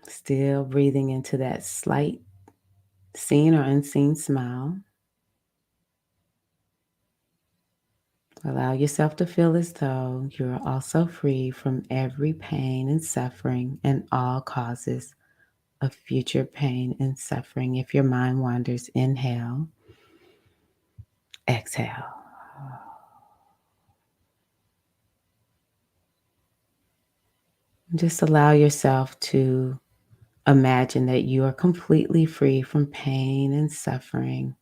Still breathing into that slight seen or unseen smile. Allow yourself to feel as though you're also free from every pain and suffering and all causes of future pain and suffering. If your mind wanders, inhale, exhale. Just allow yourself to imagine that you are completely free from pain and suffering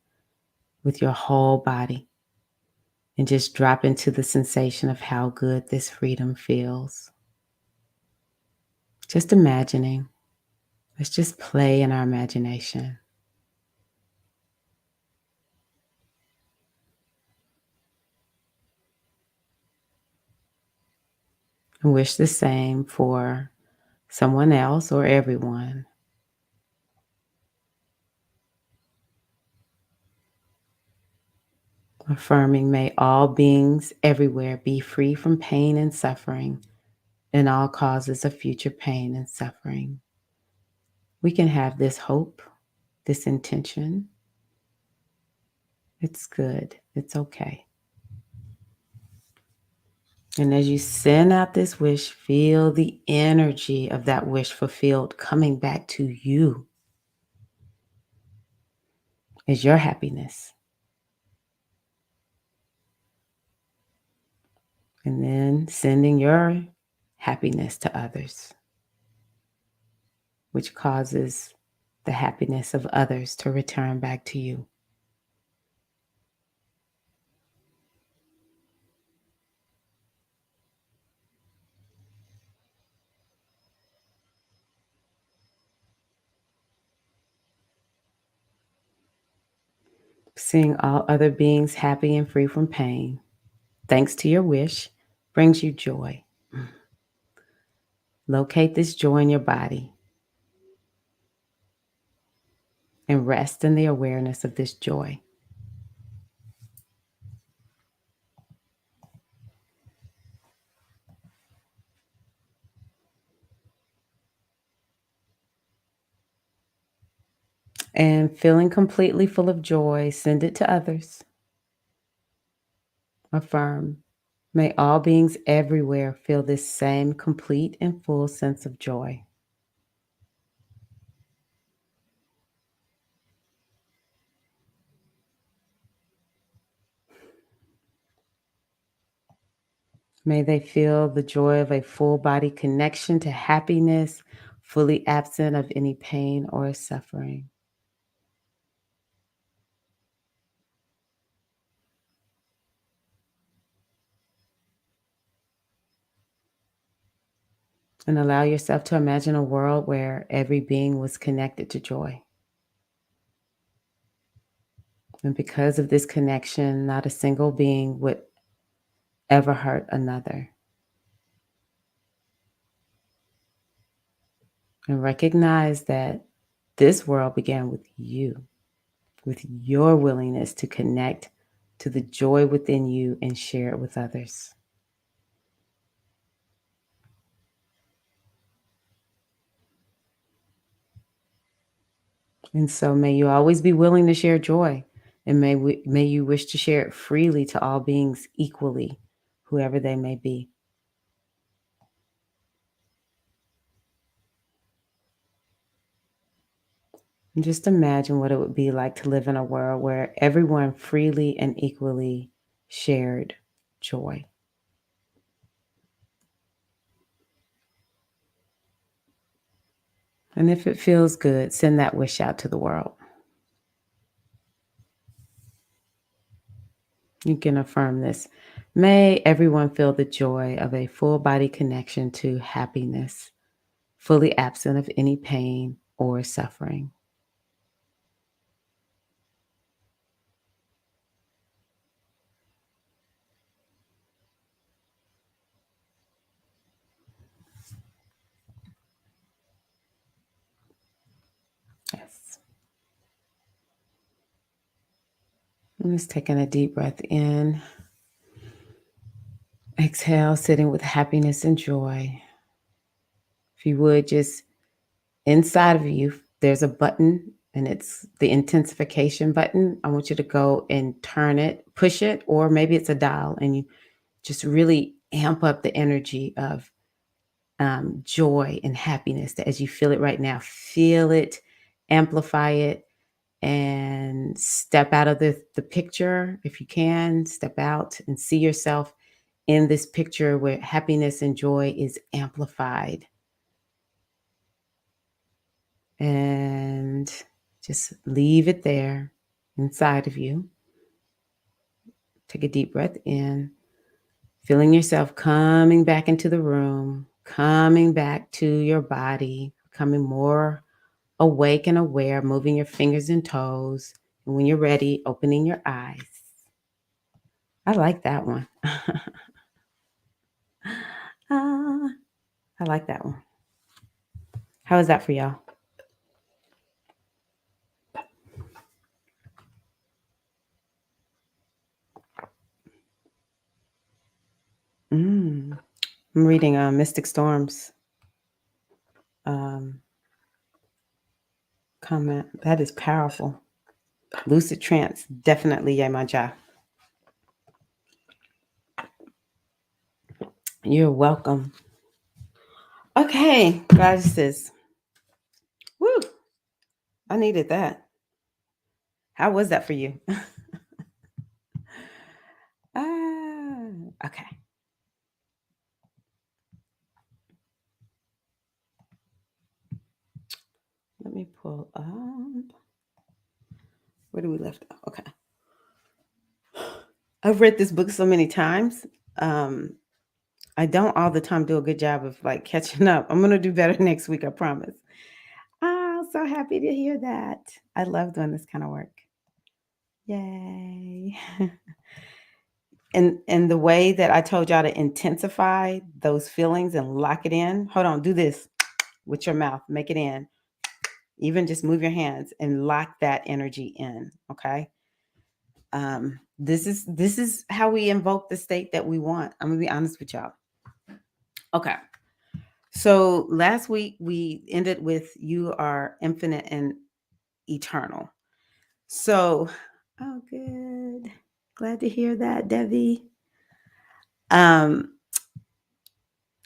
with your whole body. And just drop into the sensation of how good this freedom feels. Just imagining. Let's just play in our imagination. And wish the same for someone else or everyone. Affirming, may all beings everywhere be free from pain and suffering and all causes of future pain and suffering. We can have this hope, this intention. It's good. It's okay. And as you send out this wish, feel the energy of that wish fulfilled coming back to you as your happiness. And then sending your happiness to others, which causes the happiness of others to return back to you. Seeing all other beings happy and free from pain, thanks to your wish, brings you joy. Locate this joy in your body and rest in the awareness of this joy. And feeling completely full of joy, send it to others. Affirm, may all beings everywhere feel this same complete and full sense of joy. May they feel the joy of a full body connection to happiness, fully absent of any pain or suffering. And allow yourself to imagine a world where every being was connected to joy. And because of this connection, not a single being would ever hurt another. And recognize that this world began with you, with your willingness to connect to the joy within you and share it with others. And so may you always be willing to share joy, and may you wish to share it freely to all beings equally, whoever they may be. And just imagine what it would be like to live in a world where everyone freely and equally shared joy. And if it feels good, send that wish out to the world. You can affirm this. May everyone feel the joy of a full body connection to happiness, fully absent of any pain or suffering. Yes. I'm just taking a deep breath in. Exhale, sitting with happiness and joy. If you would, just inside of you, there's a button and it's the intensification button. I want you to go and turn it, push it, or maybe it's a dial, and you just really amp up the energy of joy and happiness as you feel it right now. Feel it, amplify it, and step out of the picture if you can. Step out and see yourself in this picture where happiness and joy is amplified. And just leave it there inside of you. Take a deep breath in, feeling yourself coming back into the room, coming back to your body, becoming more awake and aware, moving your fingers and toes. And when you're ready, opening your eyes. I like that one. Ah, I like that one. How is that for y'all? I'm reading Mystic Storms comment. That is powerful. Lucid trance, definitely Yemaja. You're welcome. Okay, goddesses. Woo! I needed that. How was that for you? Okay. Let me pull up. Where do we left off? Okay. I've read this book so many times. I don't all the time do a good job of like catching up. I'm gonna do better next week, I promise. Oh, so happy to hear that. I love doing this kind of work. Yay. And the way that I told y'all to intensify those feelings and lock it in. Hold on, do this with your mouth. Make it in. Even just move your hands and lock that energy in. Okay. This is how we invoke the state that we want. I'm gonna be honest with y'all. Okay. So last week we ended with you are infinite and eternal. So, oh good. Glad to hear that, Devi.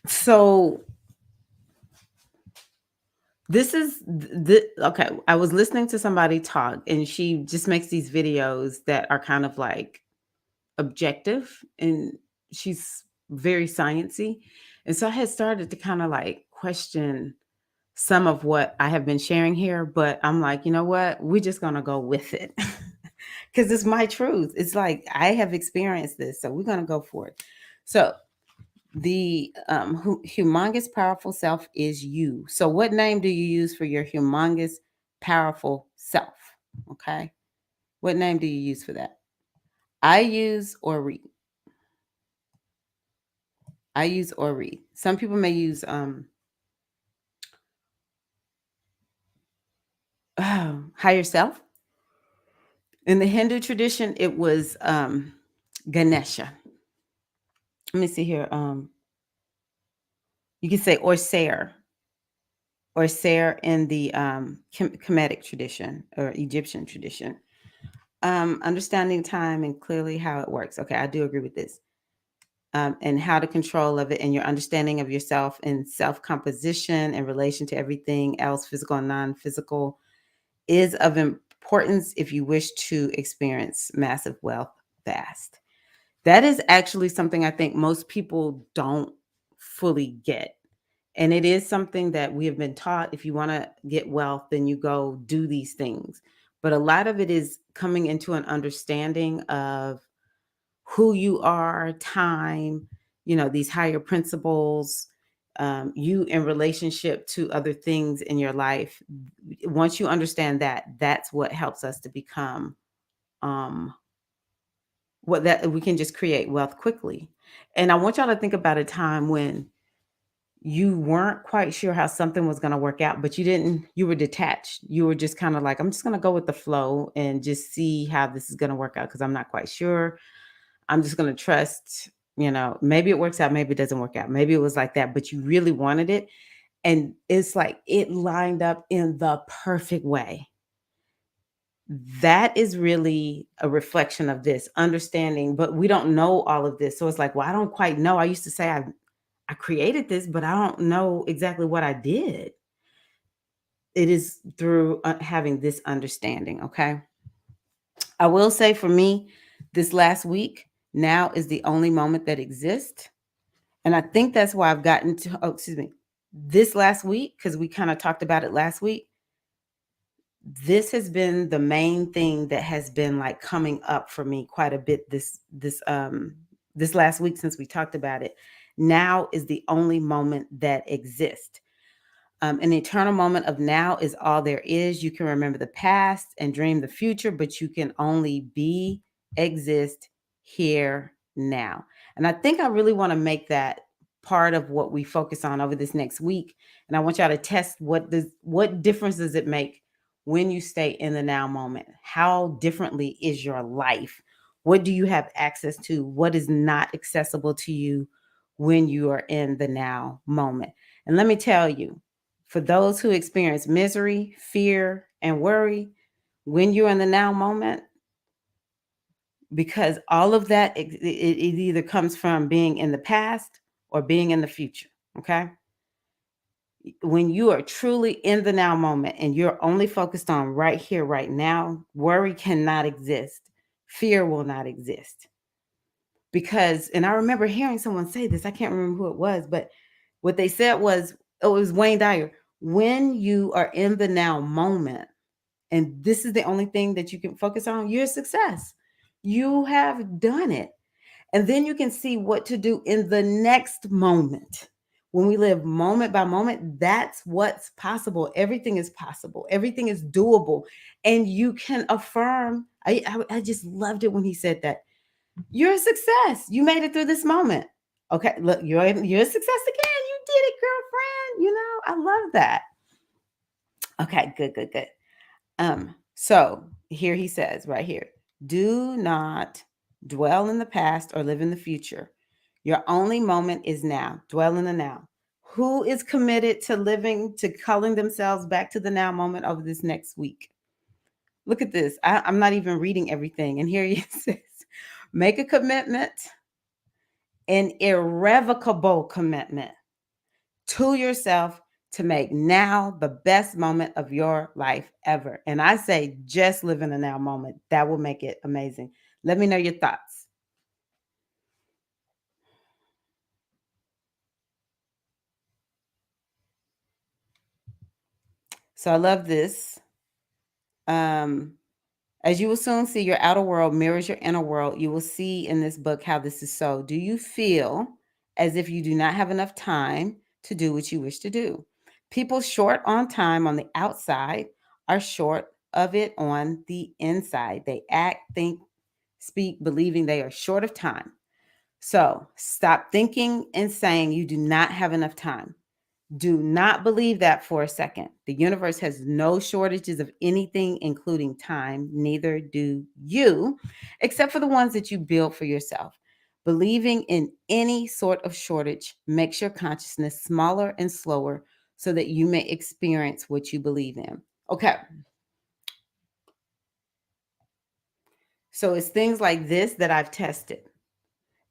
So this is the okay. I was listening to somebody talk, and she just makes these videos that are kind of like objective, and she's very sciencey. And so I had started to kind of like question some of what I have been sharing here, but I'm like, you know what? We're just going to go with it because it's my truth. It's like I have experienced this, so we're going to go for it. So the humongous powerful self is you. So what name do you use for your humongous powerful self? Okay. What name do you use for that? I use or read. I use or read. Some people may use higher self. In the Hindu tradition, it was Ganesha. Let me see here. You can say or Ser in the Kemetic tradition or Egyptian tradition. Understanding time and clearly how it works. Okay, I do agree with this. And how to control of it and your understanding of yourself and self composition in relation to everything else, physical and non physical, is of importance if you wish to experience massive wealth fast. That is actually something I think most people don't fully get. And it is something that we have been taught. If you want to get wealth, then you go do these things. But a lot of it is coming into an understanding of who you are, time, these higher principles, you in relationship to other things in your life. Once you understand that, that's what helps us to become um, what that we can just create wealth quickly. And I want y'all to think about a time when you weren't quite sure how something was going to work out, but you were detached. You were just kind of like, I'm just going to go with the flow and just see how this is going to work out because I'm not quite sure. I'm just going to trust, maybe it works out, maybe it doesn't work out. Maybe it was like that, but you really wanted it. And it's like it lined up in the perfect way. That is really a reflection of this understanding, but we don't know all of this. So it's like, well, I don't quite know. I used to say I created this, but I don't know exactly what I did. It is through having this understanding. Okay. I will say for me, this last week, now is the only moment that exists. And I think that's why I've gotten to, this last week, because we kind of talked about it last week. This has been the main thing that has been like coming up for me quite a bit this last week since we talked about it. Now is the only moment that exists. An eternal moment of now is all there is. You can remember the past and dream the future, but you can only be, exist here now. And I think I really want to make that part of what we focus on over this next week. And I want y'all to test what difference does it make when you stay in the now moment? How differently is your life? What do you have access to? What is not accessible to you when you are in the now moment? And let me tell you, for those who experience misery, fear, and worry, when you're in the now moment, because all of that, it either comes from being in the past or being in the future. Okay. When you are truly in the now moment and you're only focused on right here, right now, worry cannot exist. Fear will not exist. Because, and I remember hearing someone say this, I can't remember who it was, but what they said was, oh, it was Wayne Dyer. When you are in the now moment, and this is the only thing that you can focus on, you're a success. You have done it. And then you can see what to do in the next moment. When we live moment by moment, that's what's possible. Everything is possible. Everything is doable. And you can affirm. I just loved it when he said that. You're a success. You made it through this moment. Okay, look, you're a success again. You did it, girlfriend. I love that. Okay, good. So here he says right here, do not dwell in the past or live in the future. Your only moment is now. Dwell in the now. Who is committed to calling themselves back to the now moment over this next week? Look at this. I'm not even reading everything. And here he says, make a commitment, an irrevocable commitment to yourself to make now the best moment of your life ever. And I say, just live in the now moment. That will make it amazing. Let me know your thoughts. So I love this. Um, as you will soon see, your outer world mirrors your inner world. You will see in this book how this is so. Do you feel as if you do not have enough time to do what you wish to do? People short on time on the outside are short of it on the inside. They act, think, speak, believing they are short of time. So stop thinking and saying you do not have enough time. Do not believe that for a second. The universe has no shortages of anything, including time. Neither do you, except for the ones that you build for yourself. Believing in any sort of shortage makes your consciousness smaller and slower so that you may experience what you believe in. Okay, so it's things like this that I've tested.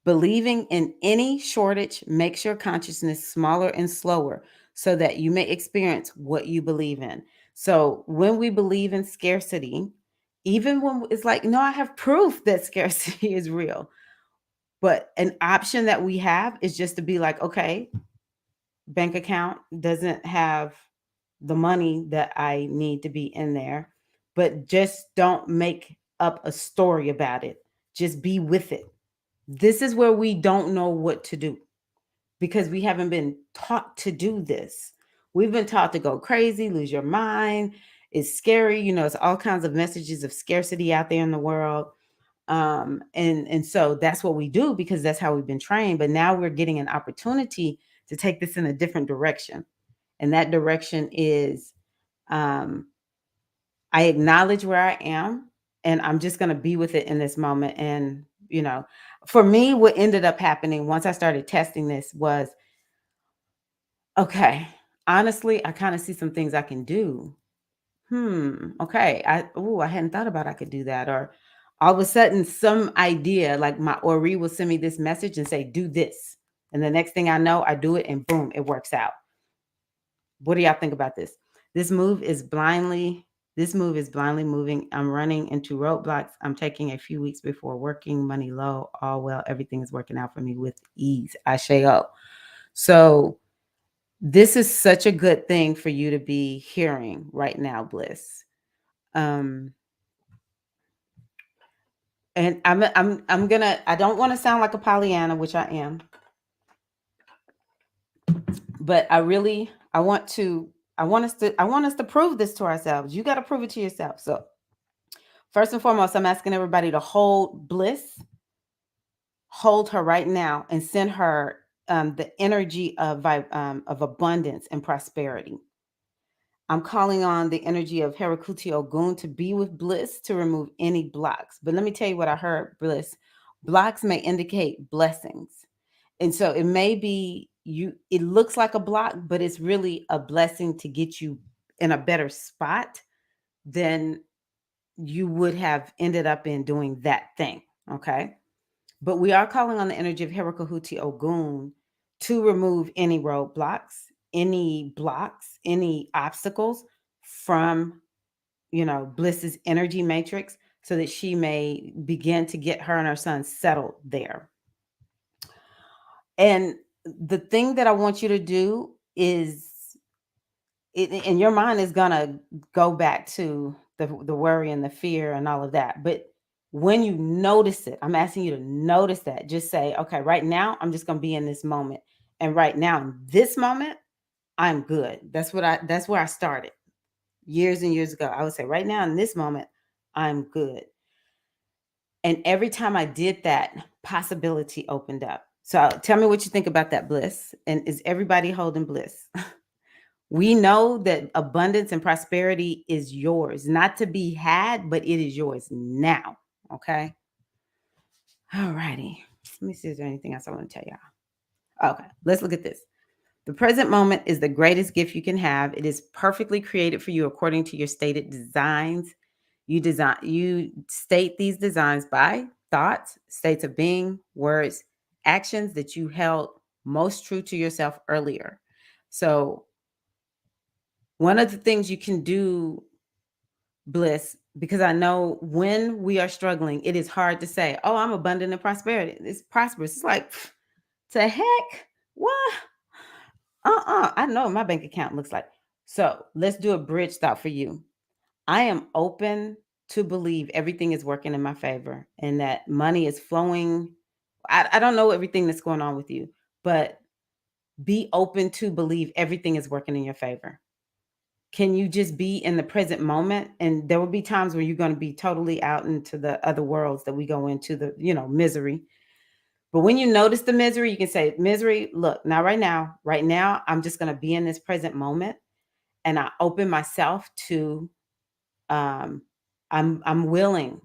Believing in any shortage makes your consciousness smaller and slower so that you may experience what you believe in. So when we believe in scarcity, even when it's like, no, I have proof that scarcity is real. But an option that we have is just to be like, okay, bank account doesn't have the money that I need to be in there, but just don't make up a story about it. Just be with it. This is where we don't know what to do because we haven't been taught to do this. We've been taught to go crazy, lose your mind. It's scary. It's all kinds of messages of scarcity out there in the world. And so that's what we do because that's how we've been trained. But now we're getting an opportunity to take this in a different direction. And that direction is um, I acknowledge where I am and I'm just going to be with it in this moment. And, for me, what ended up happening once I started testing this was okay, honestly, I kind of see some things I can do. Okay. I hadn't thought about I could do that. Or all of a sudden, some idea like my Ori will send me this message and say, do this. And the next thing I know, I do it and boom, it works out. What do y'all think about this? This move is blindly this move is blindly moving. I'm running into roadblocks. I'm taking a few weeks before working, money low, all well. Everything is working out for me with ease. Asheo. So this is such a good thing for you to be hearing right now, Bliss. Um, and I'm gonna. I don't want to sound like a Pollyanna, which I am, but I want to. I want us to prove this to ourselves. You got to prove it to yourself. So first and foremost, I'm asking everybody to hold Bliss, hold her right now, and send her the energy of abundance and prosperity. I'm calling on the energy of Herakuti Ogun to be with Bliss to remove any blocks. But let me tell you what I heard, Bliss. Blocks may indicate blessings. And so it may be it looks like a block, but it's really a blessing to get you in a better spot than you would have ended up in doing that thing. Okay. But we are calling on the energy of Herakahuti Ogun to remove any roadblocks, any blocks, any obstacles from, Bliss's energy matrix so that she may begin to get her and her son settled there. And the thing that I want you to do is, and your mind is going to go back to the worry and the fear and all of that. But when you notice it, I'm asking you to notice that. Just say, okay, right now, I'm just going to be in this moment. And right now, in this moment, I'm good. That's where I started years and years ago. I would say, right now, in this moment, I'm good. And every time I did that, possibility opened up. So tell me what you think about that, Bliss. And is everybody holding Bliss? We know that abundance and prosperity is yours, not to be had, but it is yours now. Okay. All righty. Let me see if there's anything else I want to tell y'all. Okay. Let's look at this. The present moment is the greatest gift you can have. It is perfectly created for you according to your stated designs. You state these designs by thoughts, states of being, words, actions that you held most true to yourself earlier. So one of the things you can do, Bliss, because I know when we are struggling, it is hard to say, oh, I'm abundant in prosperity. It's prosperous. It's like, to heck, what? I know what my bank account looks like. So let's do a bridge thought for you. I am open to believe everything is working in my favor and that money is flowing. I don't know everything that's going on with you, but be open to believe everything is working in your favor. Can you just be in the present moment? And there will be times where you're going to be totally out into the other worlds that we go into, the, misery. But when you notice the misery, you can say, misery, look, now, right now, I'm just going to be in this present moment and I open myself to, um, I'm willing.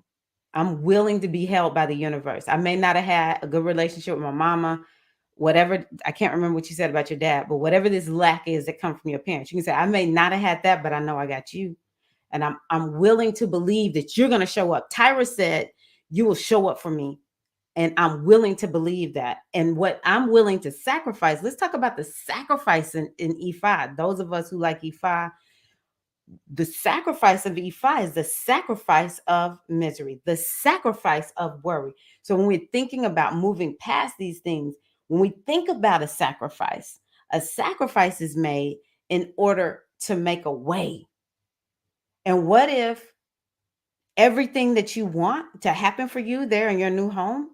I'm willing to be held by the universe. I may not have had a good relationship with my mama, whatever. I can't remember what you said about your dad, but whatever this lack is that comes from your parents, you can say, I may not have had that, but I know I got you. And I'm willing to believe that you're gonna show up. Tyra said, you will show up for me. And I'm willing to believe that. And what I'm willing to sacrifice, let's talk about the sacrifice in E5. Those of us who like E5, the sacrifice of E5 is the sacrifice of misery, the sacrifice of worry. So when we're thinking about moving past these things, when we think about a sacrifice is made in order to make a way. And what if everything that you want to happen for you there in your new home,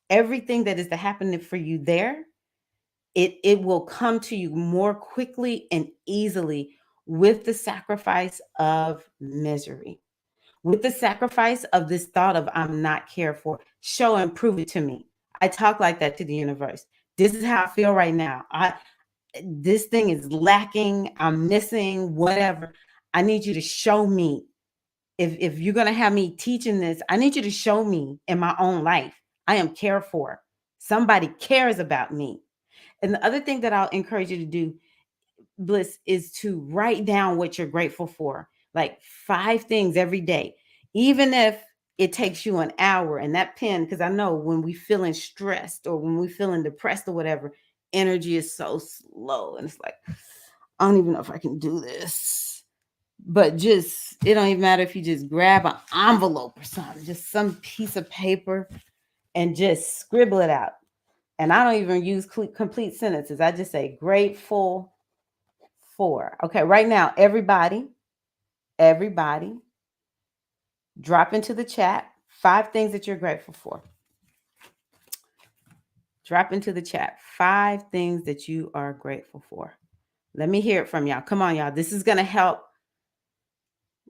everything that is to happen for you there, it will come to you more quickly and easily with the sacrifice of misery, with the sacrifice of this thought of I'm not cared for. Show and prove it to me. I talk like that to the universe. This is how I feel right now. This thing is lacking. I'm missing whatever. I need you to show me. If you're going to have me teaching this, I need you to show me in my own life I am cared for. Somebody cares about me. And the other thing that I'll encourage you to do, Bliss, is to write down what you're grateful for, like 5 things every day, even if it takes you an hour. And that pen, because I know when we feeling stressed or when we feeling depressed or whatever, energy is so slow. And it's like, I don't even know if I can do this. But just, it don't even matter if you just grab an envelope or something, just some piece of paper and just scribble it out. And I don't even use complete sentences. I just say grateful for. Okay, right now, everybody, drop into the chat 5 things that you're grateful for. Drop into the chat 5 things that you are grateful for. Let me hear it from y'all. Come on, y'all. This is going to help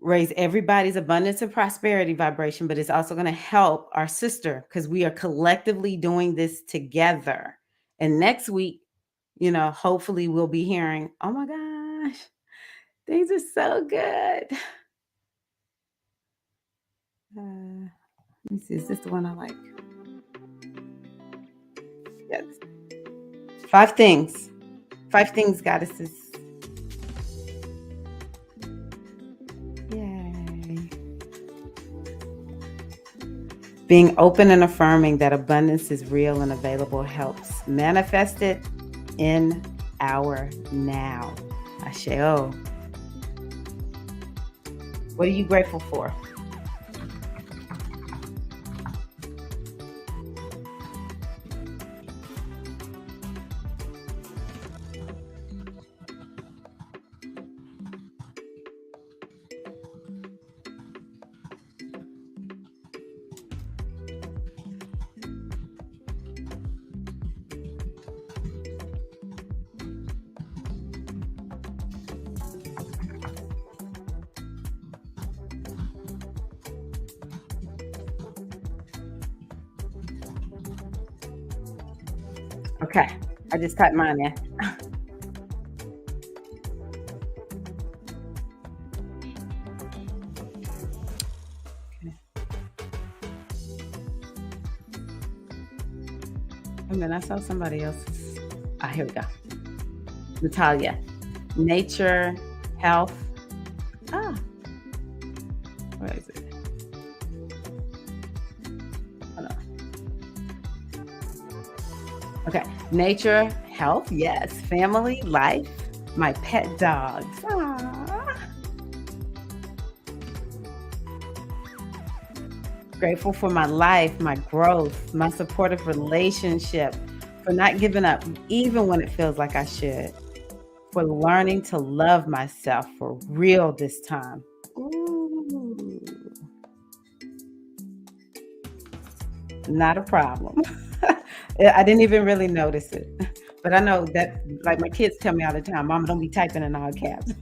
raise everybody's abundance and prosperity vibration, but it's also going to help our sister because we are collectively doing this together. And next week, hopefully we'll be hearing, oh my gosh, things are so good. Let me see, is this the one I like? Yes. 5 things. 5 things, goddesses. Yay. Being open and affirming that abundance is real and available helps manifest it in our now. Asheo. What are you grateful for? Okay, I just typed mine in. And then I saw somebody else's. Here we go. Natalia. Nature, health. Where is it? Hold on. Okay. Nature, health. Yes. Family, life. My pet dogs. Grateful for my life, my growth, my supportive relationship, for not giving up, even when it feels like I should. for learning to love myself for real this time. Ooh, not a problem. I didn't even really notice it. But I know that, like my kids tell me all the time, Mama, don't be typing in all caps.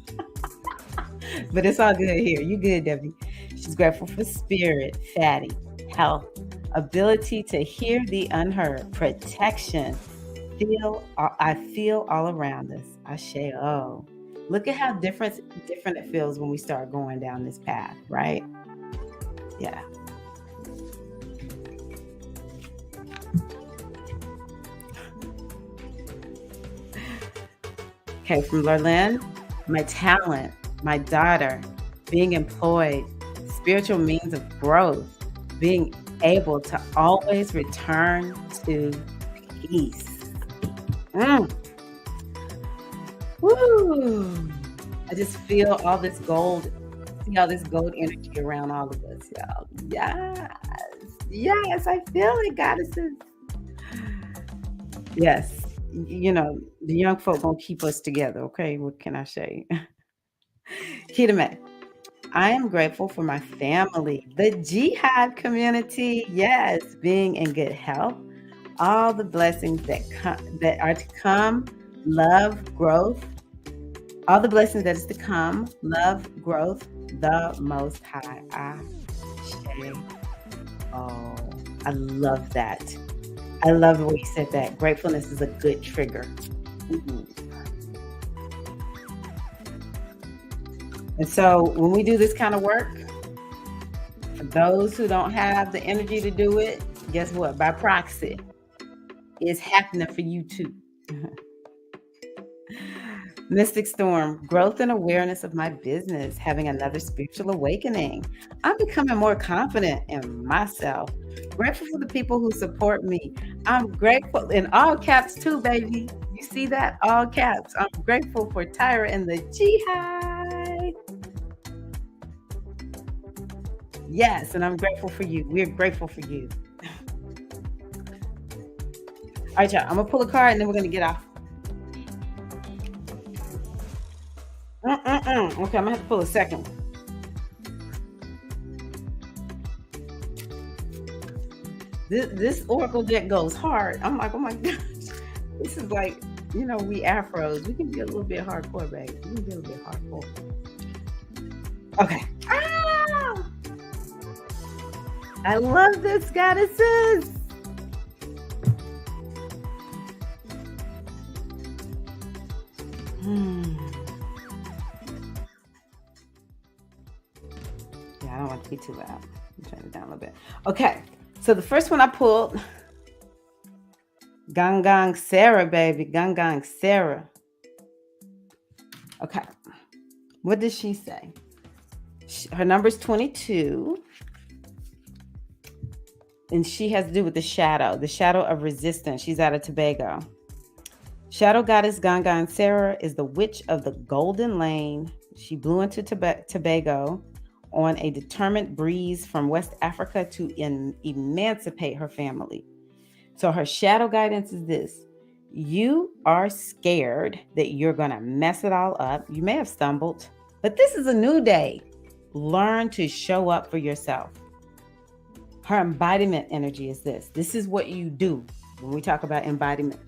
But it's all good here. You good, Debbie. She's grateful for spirit, fatty, health, ability to hear the unheard, protection. I feel all around us. Ashe. Oh, look at how different it feels when we start going down this path, right? Yeah. Okay, from Lurlin, my talent, my daughter, being employed, spiritual means of growth, being able to always return to peace. Woo! I just feel all this gold, see all this gold energy around all of us, y'all. Yes, I feel it, goddesses. Yes, the young folk gonna keep us together, okay? What can I say? Kita May, I am grateful for my family, the Jihad community. Yes, being in good health, all the blessings that are to come, love, growth, all the blessings that is to come, love, growth, the Most High. Ashe. Oh, I love that. I love the way you said that. Gratefulness is a good trigger. And so when we do this kind of work, for those who don't have the energy to do it, guess what? By proxy, it's happening for you too. Mystic Storm, growth and awareness of my business, having another spiritual awakening. I'm becoming more confident in myself. Grateful for the people who support me. I'm grateful in all caps too, baby. You see that? All caps. I'm grateful for Tirra and the Jihad. Yes, and I'm grateful for you. We're grateful for you. All right, y'all. I'm going to pull a card and then we're going to get off. Okay, I'm going to have to pull a second one. This Oracle deck goes hard. I'm like, oh my gosh. This is like, we Afros. We can be a little bit hardcore, babe. We can be a little bit hardcore. Okay. I love this, goddesses. Yeah, I don't want to be too loud. I'm turning it down a little bit. Okay. So the first one I pulled, Gangang Sarah, baby. Gangang Sarah. Okay. What does she say? Her number is 22. And she has to do with the shadow of resistance. She's out of Tobago. Shadow goddess Gangang Sarah is the witch of the Golden Lane. She blew into Tobago on a determined breeze from West Africa to emancipate her family. So her shadow guidance is this. You are scared that you're going to mess it all up. You may have stumbled, but this is a new day. Learn to show up for yourself. Her embodiment energy is this. This is what you do when we talk about embodiment.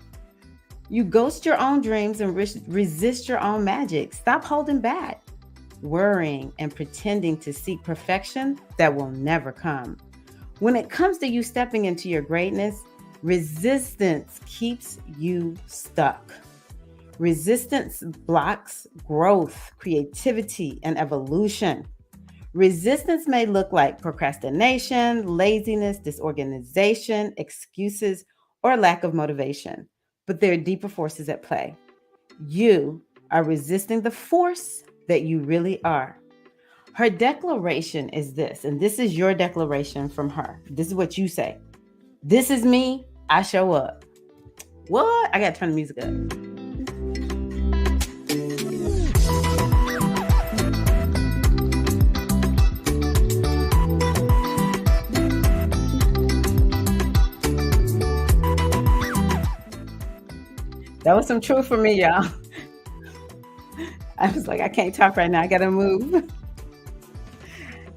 You ghost your own dreams and resist your own magic. Stop holding back, worrying and pretending to seek perfection that will never come. When it comes to you stepping into your greatness, resistance keeps you stuck. Resistance blocks growth, creativity, and evolution. Resistance may look like procrastination, laziness, disorganization, excuses, or lack of motivation, but there are deeper forces at play. You are resisting the force that you really are. Her declaration is this, and this is your declaration from her. This is what you say. This is me. I show up. What? I got to turn the music up. That was some truth for me, y'all. I was like, I can't talk right now. I gotta move.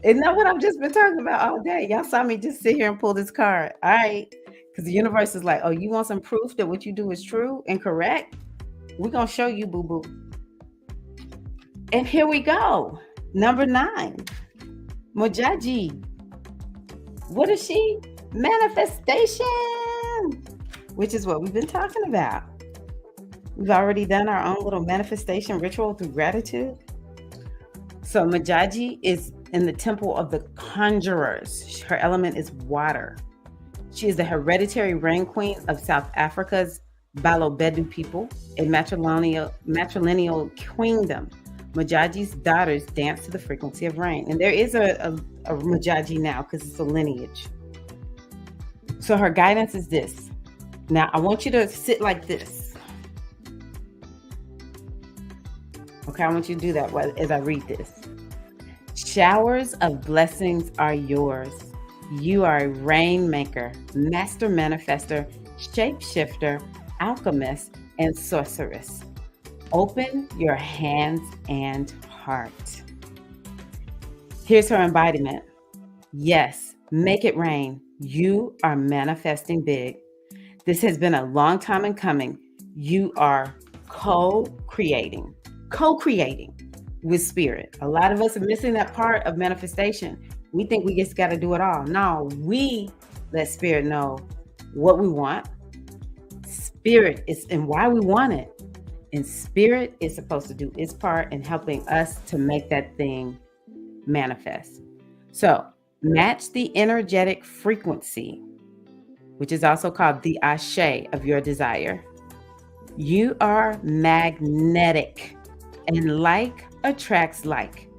Isn't that what I've just been talking about all day? Y'all saw me just sit here and pull this card. All right. Because the universe is like, oh, you want some proof that what you do is true and correct? We're going to show you, boo boo. And here we go. Number 9, Mojaji. What is she? Manifestation, which is what we've been talking about. We've already done our own little manifestation ritual through gratitude. So Mojaji is in the temple of the conjurers. Her element is water. She is the hereditary rain queen of South Africa's Balobedu people, a matrilineal kingdom. Mojaji's daughters dance to the frequency of rain. And there is a Mojaji now because it's a lineage. So her guidance is this. Now, I want you to sit like this. Okay, I want you to do that as I read this. Showers of blessings are yours. You are a rainmaker, master manifester, shapeshifter, alchemist, and sorceress. Open your hands and heart. Here's her embodiment. Yes, make it rain. You are manifesting big. This has been a long time in coming. You are co-creating with spirit. A lot of us are missing that part of manifestation. We think we just got to do it all. No, we let spirit know what we want. Spirit is and why we want it. And spirit is supposed to do its part in helping us to make that thing manifest. So match the energetic frequency, which is also called the ashe of your desire. You are magnetic, and like attracts like.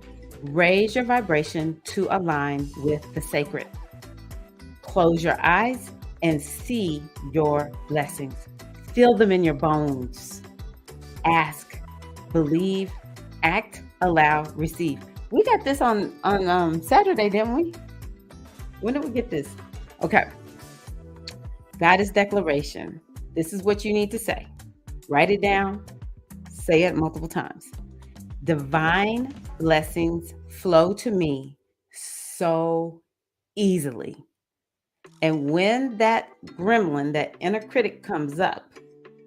Raise your vibration to align with the sacred. Close your eyes and see your blessings. Feel them in your bones. Ask, believe, act, allow, receive. We got this on Saturday, didn't we? When did we get this? Okay. Goddess declaration. This is what you need to say. Write it down. Say it multiple times. Divine blessings flow to me so easily. And when that gremlin, that inner critic comes up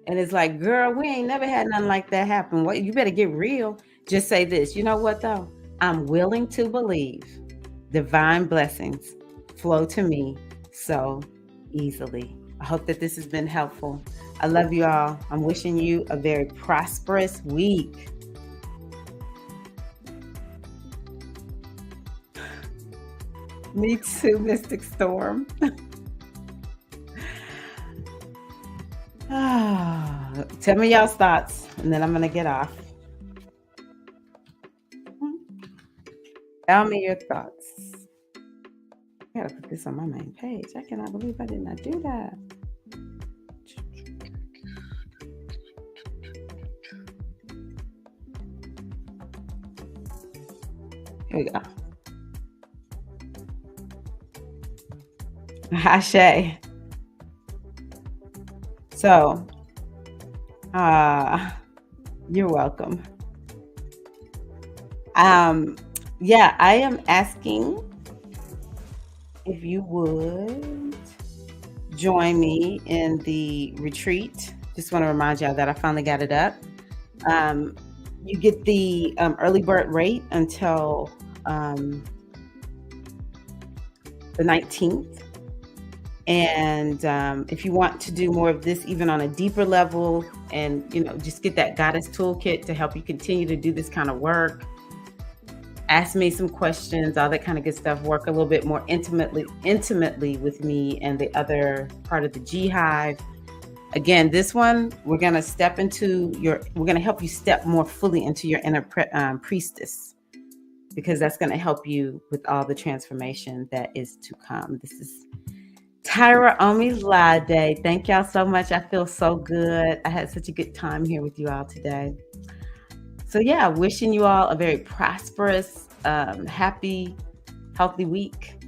and it's like, girl, we ain't never had nothing like that happen. What, you better get real. Just say this. You know what though? I'm willing to believe divine blessings flow to me so easily. I hope that this has been helpful. I love you all. I'm wishing you a very prosperous week. Me too, Mystic Storm. Tell me y'all's thoughts, and then I'm going to get off. Tell me your thoughts. I got to put this on my main page. I cannot believe I did not do that. Here we go. Ashe. So, you're welcome. Yeah, I am asking if you would join me in the retreat. Just want to remind y'all that I finally got it up. You get the early bird rate until the 19th. And if you want to do more of this, even on a deeper level, and just get that goddess toolkit to help you continue to do this kind of work, ask me some questions, all that kind of good stuff. Work a little bit more intimately with me and the other part of the G Hive. Again, this one we're gonna help you step more fully into your inner priestess, because that's gonna help you with all the transformation that is to come. This is Tirra Omilade. Thank y'all so much. I feel so good. I had such a good time here with you all today. So yeah, wishing you all a very prosperous, happy, healthy week.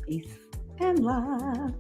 Peace and love.